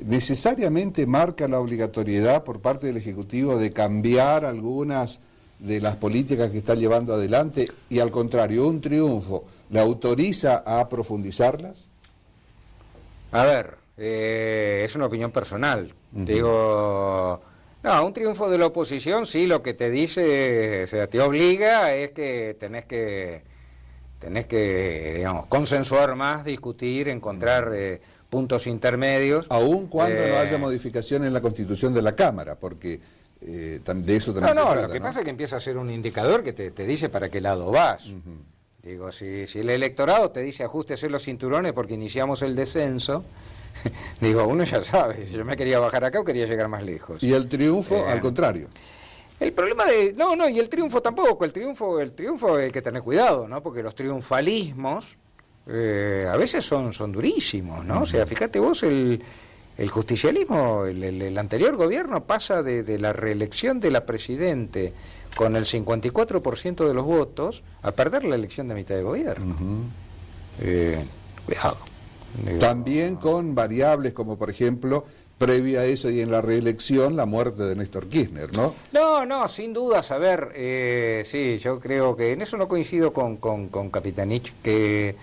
D: ¿necesariamente marca la obligatoriedad por parte del Ejecutivo de cambiar algunas de las políticas que está llevando adelante y al contrario, un triunfo le autoriza a profundizarlas?
C: A ver, es una opinión personal. Digo, no, un triunfo de la oposición sí lo que te dice, o sea, te obliga es que tenés que, digamos, consensuar más, discutir, encontrar puntos intermedios.
D: Aun cuando no haya modificación en la Constitución de la Cámara, porque de eso también se trata,
C: lo que pasa es que empieza a ser un indicador que te dice para qué lado vas. Digo, si el electorado te dice ajústese los cinturones porque iniciamos el descenso, digo, uno ya sabe, si yo me quería bajar acá o quería llegar más lejos.
D: Y el triunfo, al contrario.
C: El problema y el triunfo tampoco, el triunfo hay que tener cuidado, ¿no? Porque los triunfalismos a veces son durísimos, ¿no? O sea, fíjate vos, el justicialismo, el anterior gobierno pasa de la reelección de la Presidente con el 54% de los votos a perder la elección de mitad de gobierno. Cuidado.
D: También con variables como, por ejemplo, previa a eso y en la reelección, la muerte de Néstor Kirchner, ¿no?
C: No, sin dudas. A ver, sí, yo creo que en eso no coincido con Capitanich, que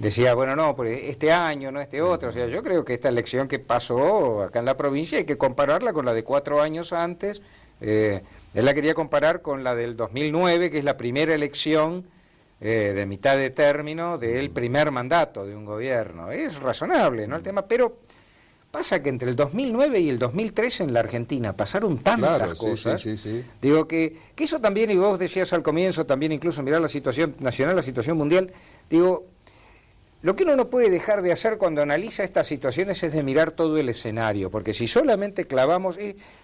C: decía, bueno, no, pues este año, no este otro. O sea, yo creo que esta elección que pasó acá en la provincia hay que compararla con la de 4 años antes. Él la quería comparar con la del 2009, que es la primera elección de mitad de término del primer mandato de un gobierno. Es razonable, ¿no?, el tema, pero pasa que entre el 2009 y el 2013 en la Argentina pasaron tantas cosas.
A: Sí.
C: Digo que eso también, y vos decías al comienzo, también incluso mirar la situación nacional, la situación mundial, digo, lo que uno no puede dejar de hacer cuando analiza estas situaciones es de mirar todo el escenario, porque si solamente clavamos,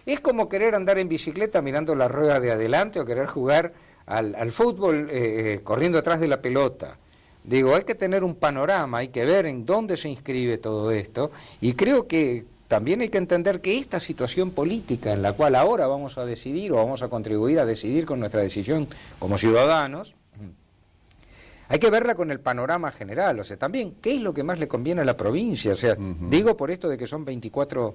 C: es como querer andar en bicicleta mirando la rueda de adelante o querer jugar al fútbol corriendo atrás de la pelota. Digo, hay que tener un panorama, hay que ver en dónde se inscribe todo esto, y creo que también hay que entender que esta situación política en la cual ahora vamos a decidir o vamos a contribuir a decidir con nuestra decisión como ciudadanos, hay que verla con el panorama general, o sea, también, ¿qué es lo que más le conviene a la provincia? O sea, digo por esto de que son 24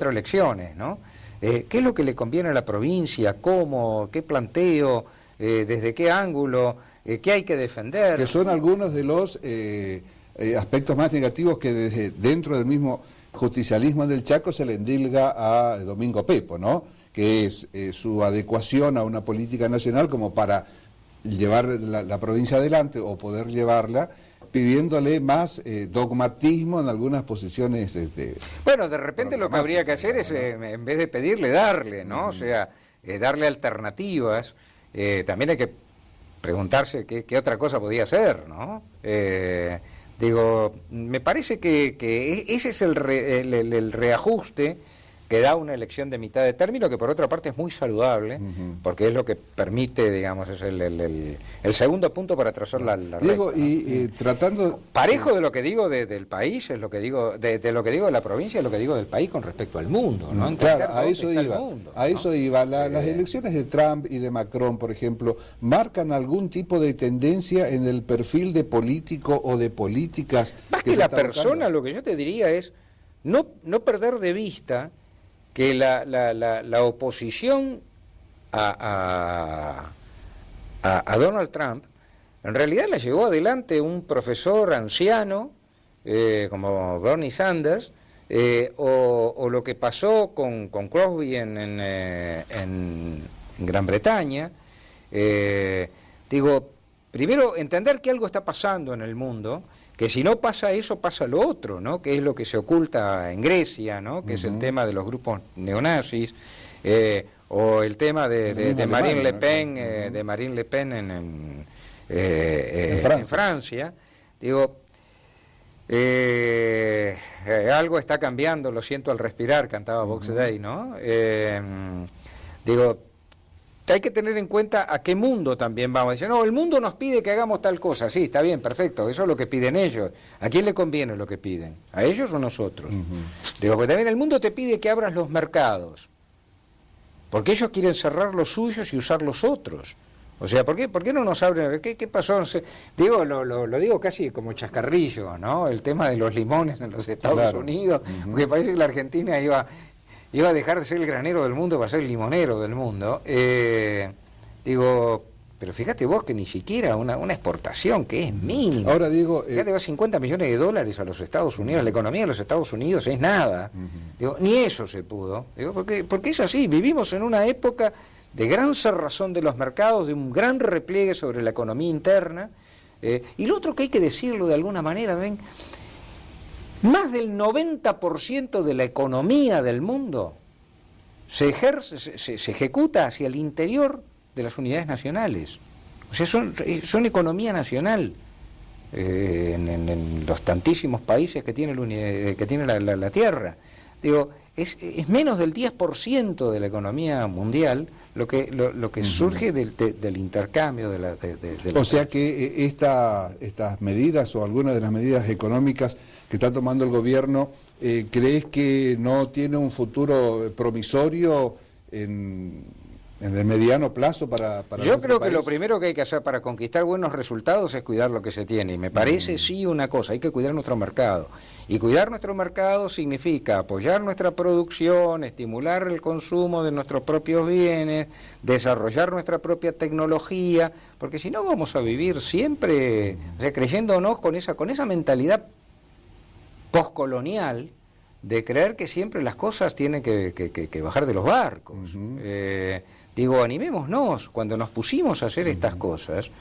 C: elecciones, ¿no? ¿Qué es lo que le conviene a la provincia? ¿Cómo? ¿Qué planteo? ¿Desde qué ángulo? ¿Qué hay que defender?
A: Que son algunos de los aspectos más negativos que desde dentro del mismo justicialismo del Chaco se le endilga a Domingo Pepo, ¿no? Que es su adecuación a una política nacional como para llevar la provincia adelante o poder llevarla, pidiéndole más dogmatismo en algunas posiciones.
C: Bueno, de repente lo que habría que hacer es, en vez de pedirle, darle, ¿no? O sea, darle alternativas. También hay que preguntarse qué otra cosa podía hacer, ¿no? Digo, me parece que ese es el reajuste que da una elección de mitad de término, que por otra parte es muy saludable, porque es lo que permite, digamos, es el segundo punto para trazar la
A: Diego,
C: recta, ¿no?
A: y tratando...
C: Parejo de lo que digo del país, es lo que digo, de lo que digo de la provincia, es lo que digo del país con respecto al mundo, ¿no?
A: Claro, a eso iba.
C: Mundo,
A: a eso iba. Las elecciones de Trump y de Macron, por ejemplo, ¿marcan algún tipo de tendencia en el perfil de político o de políticas?
C: Más que la persona, lo que yo te diría es no perder de vista que la oposición a Donald Trump en realidad la llevó adelante un profesor anciano como Bernie Sanders, o lo que pasó con Crosby en Gran Bretaña. Digo, primero entender que algo está pasando en el mundo, que si no pasa eso, pasa lo otro, ¿no? Que es lo que se oculta en Grecia, ¿no? Que es el tema de los grupos neonazis, o el tema de Marine Le Pen, de Marine Le Pen en Francia. Digo, algo está cambiando, lo siento al respirar, cantaba Vox Day, ¿no? Digo, hay que tener en cuenta a qué mundo también vamos. A decir, no, el mundo nos pide que hagamos tal cosa. Sí, está bien, perfecto, eso es lo que piden ellos. ¿A quién le conviene lo que piden? ¿A ellos o a nosotros? Digo, porque también el mundo te pide que abras los mercados, porque ellos quieren cerrar los suyos y usar los otros. O sea, ¿por qué no nos abren? ¿Qué pasó? Digo, lo digo casi como chascarrillo, ¿no? El tema de los limones en los Estados Unidos, porque parece que la Argentina iba a dejar de ser el granero del mundo para ser el limonero del mundo. Digo, pero fíjate vos que ni siquiera una exportación que es mínima.
A: Ahora digo...
C: fíjate vos, $50 millones a los Estados Unidos, la economía de los Estados Unidos es nada. Digo, ni eso se pudo. Digo, porque es así, vivimos en una época de gran cerrazón de los mercados, de un gran repliegue sobre la economía interna. Y lo otro que hay que decirlo de alguna manera, ven, más del 90% de la economía del mundo se ejecuta hacia el interior de las unidades nacionales. O sea, son economía nacional en los tantísimos países que tiene la Tierra. Digo, es menos del 10% de la economía mundial lo que surge del intercambio
A: O sea que estas medidas o algunas de las medidas económicas que está tomando el gobierno, ¿crees que no tiene un futuro promisorio en
D: En el mediano plazo para
C: Yo creo que
D: país.
C: lo primero que hay que hacer para conquistar buenos resultados es cuidar lo que se tiene. Y me parece sí una cosa, hay que cuidar nuestro mercado. Y cuidar nuestro mercado significa apoyar nuestra producción, estimular el consumo de nuestros propios bienes, desarrollar nuestra propia tecnología, porque si no vamos a vivir siempre, o sea, creyéndonos con esa mentalidad postcolonial de creer que siempre las cosas tienen que bajar de los barcos. Digo, animémonos, cuando nos pusimos a hacer estas cosas,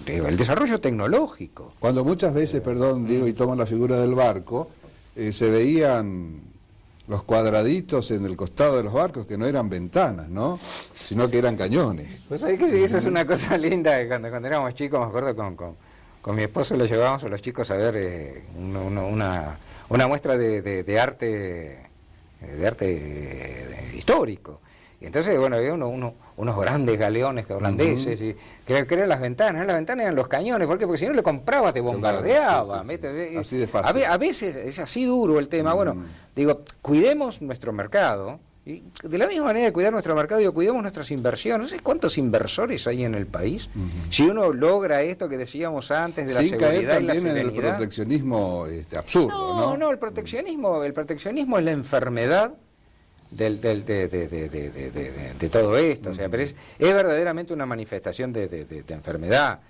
C: digo, el desarrollo tecnológico.
D: Cuando muchas veces, perdón, digo, y toman la figura del barco, se veían los cuadraditos en el costado de los barcos que no eran ventanas, ¿no? Sino que eran cañones.
C: Pues sabés que sí, eso es una cosa linda, que cuando éramos chicos, me acuerdo con mi esposo lo llevábamos a los chicos a ver una muestra de arte histórico. Y entonces, bueno, había unos grandes galeones holandeses, y que eran las ventanas eran los cañones. ¿Por qué? Porque si no le compraba, te bombardeaba.
D: Sí, sí, sí. Así de fácil.
C: A veces es así duro el tema. Bueno, digo, cuidemos nuestro mercado. Y de la misma manera de cuidar nuestro mercado, digo, cuidemos nuestras inversiones. No sé cuántos inversores hay en el país. Si uno logra esto que decíamos antes de la
D: sin
C: seguridad
D: caer
C: y la
D: también en el
C: serenidad.
D: proteccionismo absurdo, ¿no?
C: El proteccionismo es la enfermedad de todo esto, o sea, pero es verdaderamente una manifestación de enfermedad.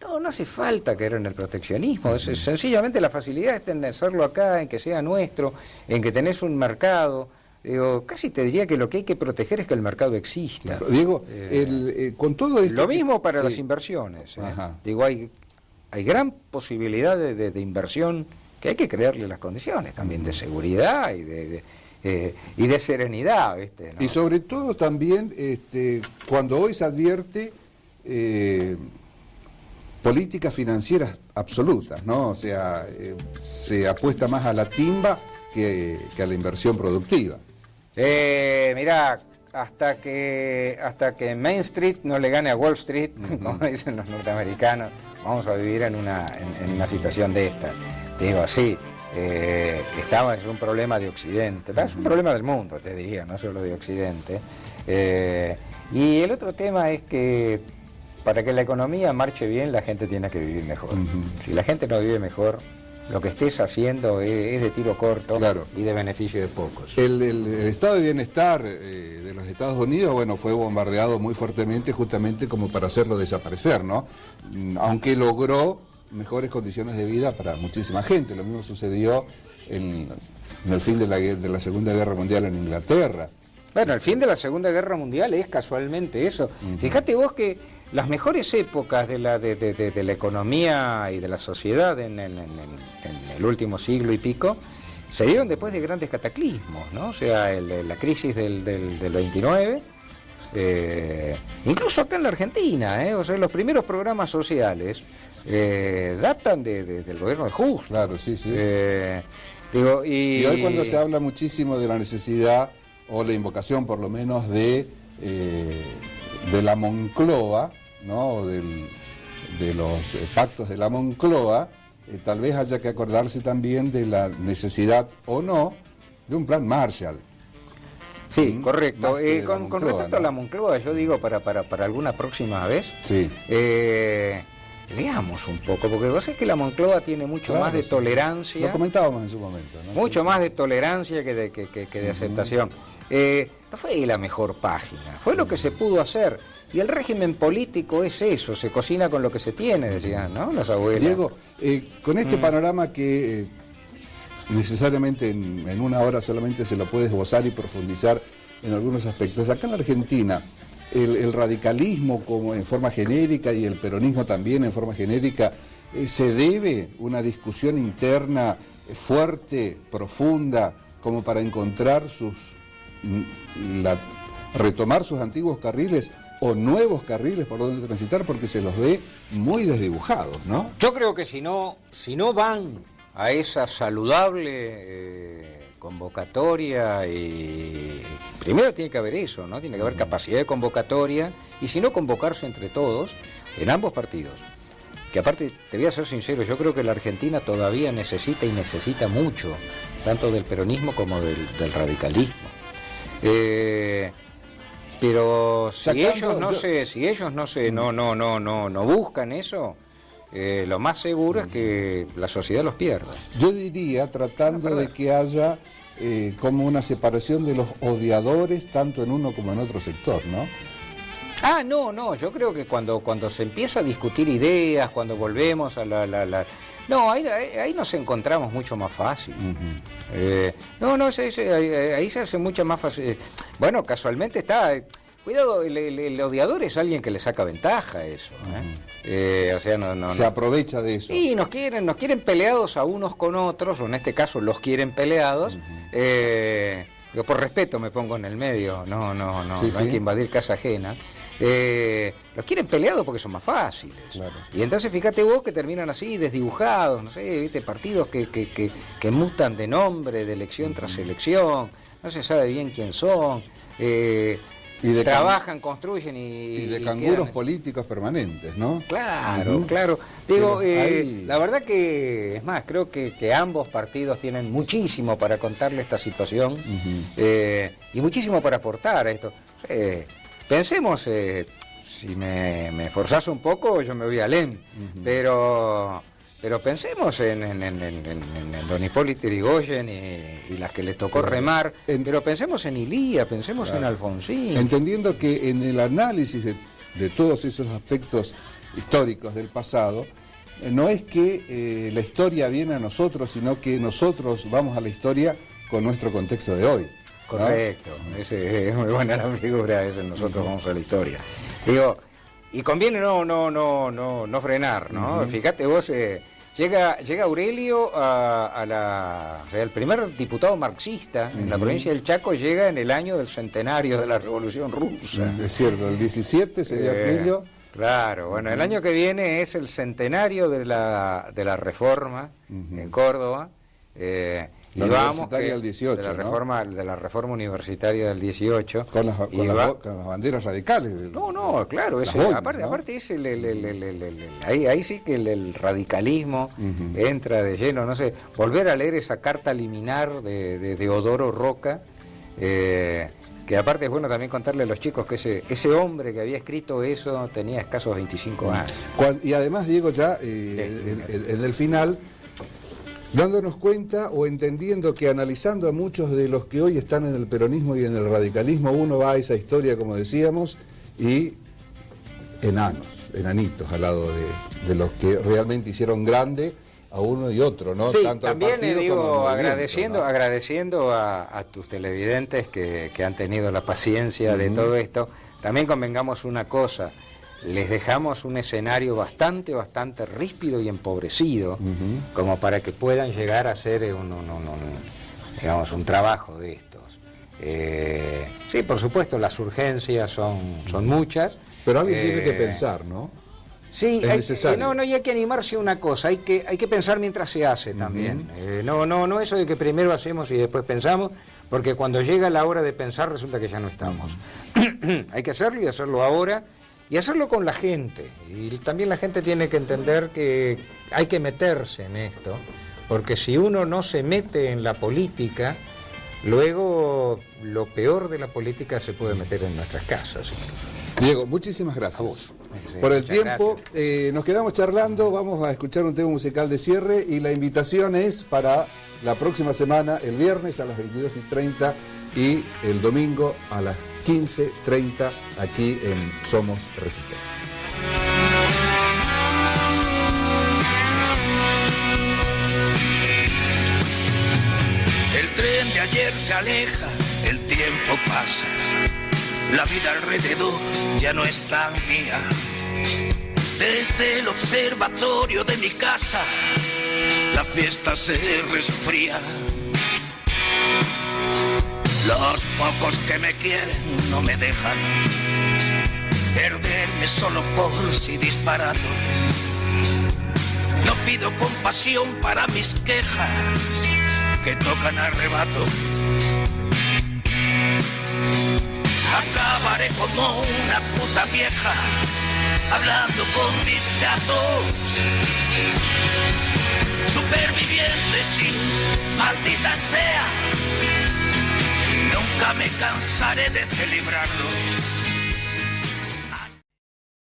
C: No hace falta caer en el proteccionismo, es sencillamente la facilidad está en hacerlo acá, en que sea nuestro, en que tenés un mercado. Digo, casi te diría que lo que hay que proteger es que el mercado exista.
D: Diego, con todo esto...
C: Lo mismo para
D: sí.
C: las inversiones.
D: Ajá.
C: Digo, hay gran posibilidad de inversión, que hay que crearle las condiciones también de seguridad y de serenidad, ¿viste? ¿No?
D: Y sobre todo también cuando hoy se advierte políticas financieras absolutas, ¿no? O sea, se apuesta más a la timba que a la inversión productiva.
C: Mirá, hasta que Main Street no le gane a Wall Street, como dicen los norteamericanos, vamos a vivir en una situación de esta. Digo, sí, es un problema de Occidente, es un problema del mundo, te diría, no solo de Occidente. Y el otro tema es que para que la economía marche bien, la gente tiene que vivir mejor. Si la gente no vive mejor, lo que estés haciendo es de tiro corto, claro, y de beneficio de pocos.
D: El estado de bienestar de los Estados Unidos, bueno, fue bombardeado muy fuertemente justamente como para hacerlo desaparecer, ¿no? Aunque logró mejores condiciones de vida para muchísima gente. Lo mismo sucedió en el fin de la Segunda Guerra Mundial en Inglaterra.
C: Bueno, el fin de la Segunda Guerra Mundial es casualmente eso. Fíjate vos que las mejores épocas de la economía y de la sociedad en el último siglo y pico se dieron después de grandes cataclismos, ¿no? O sea, la crisis del 29, incluso acá en la Argentina, o sea, los primeros programas sociales datan del gobierno de Just.
D: Claro, sí, sí.
C: Digo,
D: y hoy cuando se habla muchísimo de la necesidad, o la invocación por lo menos de la Moncloa, ¿no? De los pactos de la Moncloa, tal vez haya que acordarse también de la necesidad o no de un plan Marshall.
C: Sí, correcto. Con
D: Moncloa,
C: respecto,
D: ¿no?
C: a la Moncloa, yo digo para alguna próxima vez,
D: sí.
C: Leamos un poco, porque vos sabés que la Moncloa tiene mucho más de tolerancia.
D: Lo comentábamos en su momento, ¿no?
C: Mucho más de tolerancia que de aceptación. No fue la mejor página, fue lo que se pudo hacer. Y el régimen político es eso, se cocina con lo que se tiene, decían, ¿no? Las abuelas.
D: Diego, con este panorama que necesariamente en una hora solamente se lo puede esbozar y profundizar en algunos aspectos. Acá en la Argentina, el radicalismo como en forma genérica y el peronismo también en forma genérica, ¿se debe una discusión interna fuerte, profunda, como para encontrar retomar sus antiguos carriles o nuevos carriles por donde transitar, porque se los ve muy desdibujados, ¿no?
C: Yo creo que si no van a esa saludable convocatoria, y primero tiene que haber eso, ¿no? Tiene que haber capacidad de convocatoria, y si no, convocarse entre todos en ambos partidos. Que aparte, te voy a ser sincero, yo creo que la Argentina todavía necesita mucho, tanto del peronismo como del radicalismo. Pero si
A: Sacando,
C: ellos no buscan eso, lo más seguro es que la sociedad los pierda.
A: Yo diría, tratando de que haya como una separación de los odiadores, tanto en uno como en otro sector, ¿no?
C: No, yo creo que cuando se empieza a discutir ideas, cuando volvemos a no, ahí nos encontramos mucho más fácil. Ahí se hace mucho más fácil. Bueno, casualmente está... Cuidado, el odiador es alguien que le saca ventaja a eso. O sea, no.
A: Se aprovecha de eso.
C: Sí, nos quieren peleados a unos con otros, o en este caso los quieren peleados. Yo por respeto me pongo en el medio, no hay que invadir casa ajena. Los quieren peleados porque son más fáciles.
A: Claro.
C: Y entonces fíjate vos que terminan así, desdibujados, no sé, viste, partidos que mutan de nombre, de elección tras elección, no se sabe bien quién son. Trabajan, construyen
A: y de canguros
C: quedan...
A: políticos permanentes, ¿no?
C: Claro, claro. Digo, la verdad que, es más, creo que ambos partidos tienen muchísimo para contarle esta situación y muchísimo para aportar a esto. Pensemos, si me forzás un poco, yo me voy a Alem, pero pensemos en don Hipólito Yrigoyen y las que les tocó remar, pero pensemos en Ilía, pensemos en Alfonsín.
A: Entendiendo que en el análisis de todos esos aspectos históricos del pasado, no es que la historia viene a nosotros, sino que nosotros vamos a la historia con nuestro contexto de hoy.
C: Correcto, es muy buena la figura, nosotros vamos a la historia. Digo, y conviene no frenar, ¿no? Fíjate vos, llega Aurelio el primer diputado marxista en la provincia del Chaco llega en el año del centenario de la Revolución Rusa.
A: Es cierto, el 17 se dio aquello.
C: Claro, bueno, el año que viene es el centenario de la Reforma en Córdoba.
A: La universitaria del 18,
C: de la reforma universitaria del 18.
A: Con las banderas radicales.
C: Claro, aparte es ahí sí que el radicalismo entra de lleno, no sé, volver a leer esa carta liminar de Deodoro Roca, que aparte es bueno también contarle a los chicos que ese hombre que había escrito eso tenía escasos 25 años.
A: Y además, Diego, ya en el final... dándonos cuenta o entendiendo que analizando a muchos de los que hoy están en el peronismo y en el radicalismo, uno va a esa historia, como decíamos, y enanitos al lado de los que realmente hicieron grande a uno y otro, ¿no?
C: Sí,
A: tanto
C: también le digo,
A: agradeciendo
C: a tus televidentes que han tenido la paciencia de todo esto, también convengamos una cosa. Les dejamos un escenario bastante ríspido y empobrecido, como para que puedan llegar a hacer un trabajo de estos. Sí, por supuesto, las urgencias son muchas.
A: Pero alguien tiene que pensar, ¿no?
C: Sí, y hay que animarse a una cosa, hay que pensar mientras se hace también. No eso de que primero hacemos y después pensamos, porque cuando llega la hora de pensar resulta que ya no estamos. Hay que hacerlo y hacerlo ahora. Y hacerlo con la gente. Y también la gente tiene que entender que hay que meterse en esto, porque si uno no se mete en la política, luego lo peor de la política se puede meter en nuestras casas.
A: Diego, muchísimas gracias.
C: A vos.
A: Por el tiempo, nos quedamos charlando, vamos a escuchar un tema musical de cierre y la invitación es para la próxima semana, el viernes a las 22:30 y el domingo a las 15:30 aquí en Somos Resistencia.
F: El tren de ayer se aleja, el tiempo pasa, la vida alrededor ya no es tan mía. Desde el observatorio de mi casa, la fiesta se resfría. Los pocos que me quieren no me dejan perderme solo por si disparado. No pido compasión para mis quejas que tocan arrebato. Acabaré como una puta vieja hablando con mis gatos. Superviviente, sí, maldita sea. Nunca me cansaré de celebrarlo.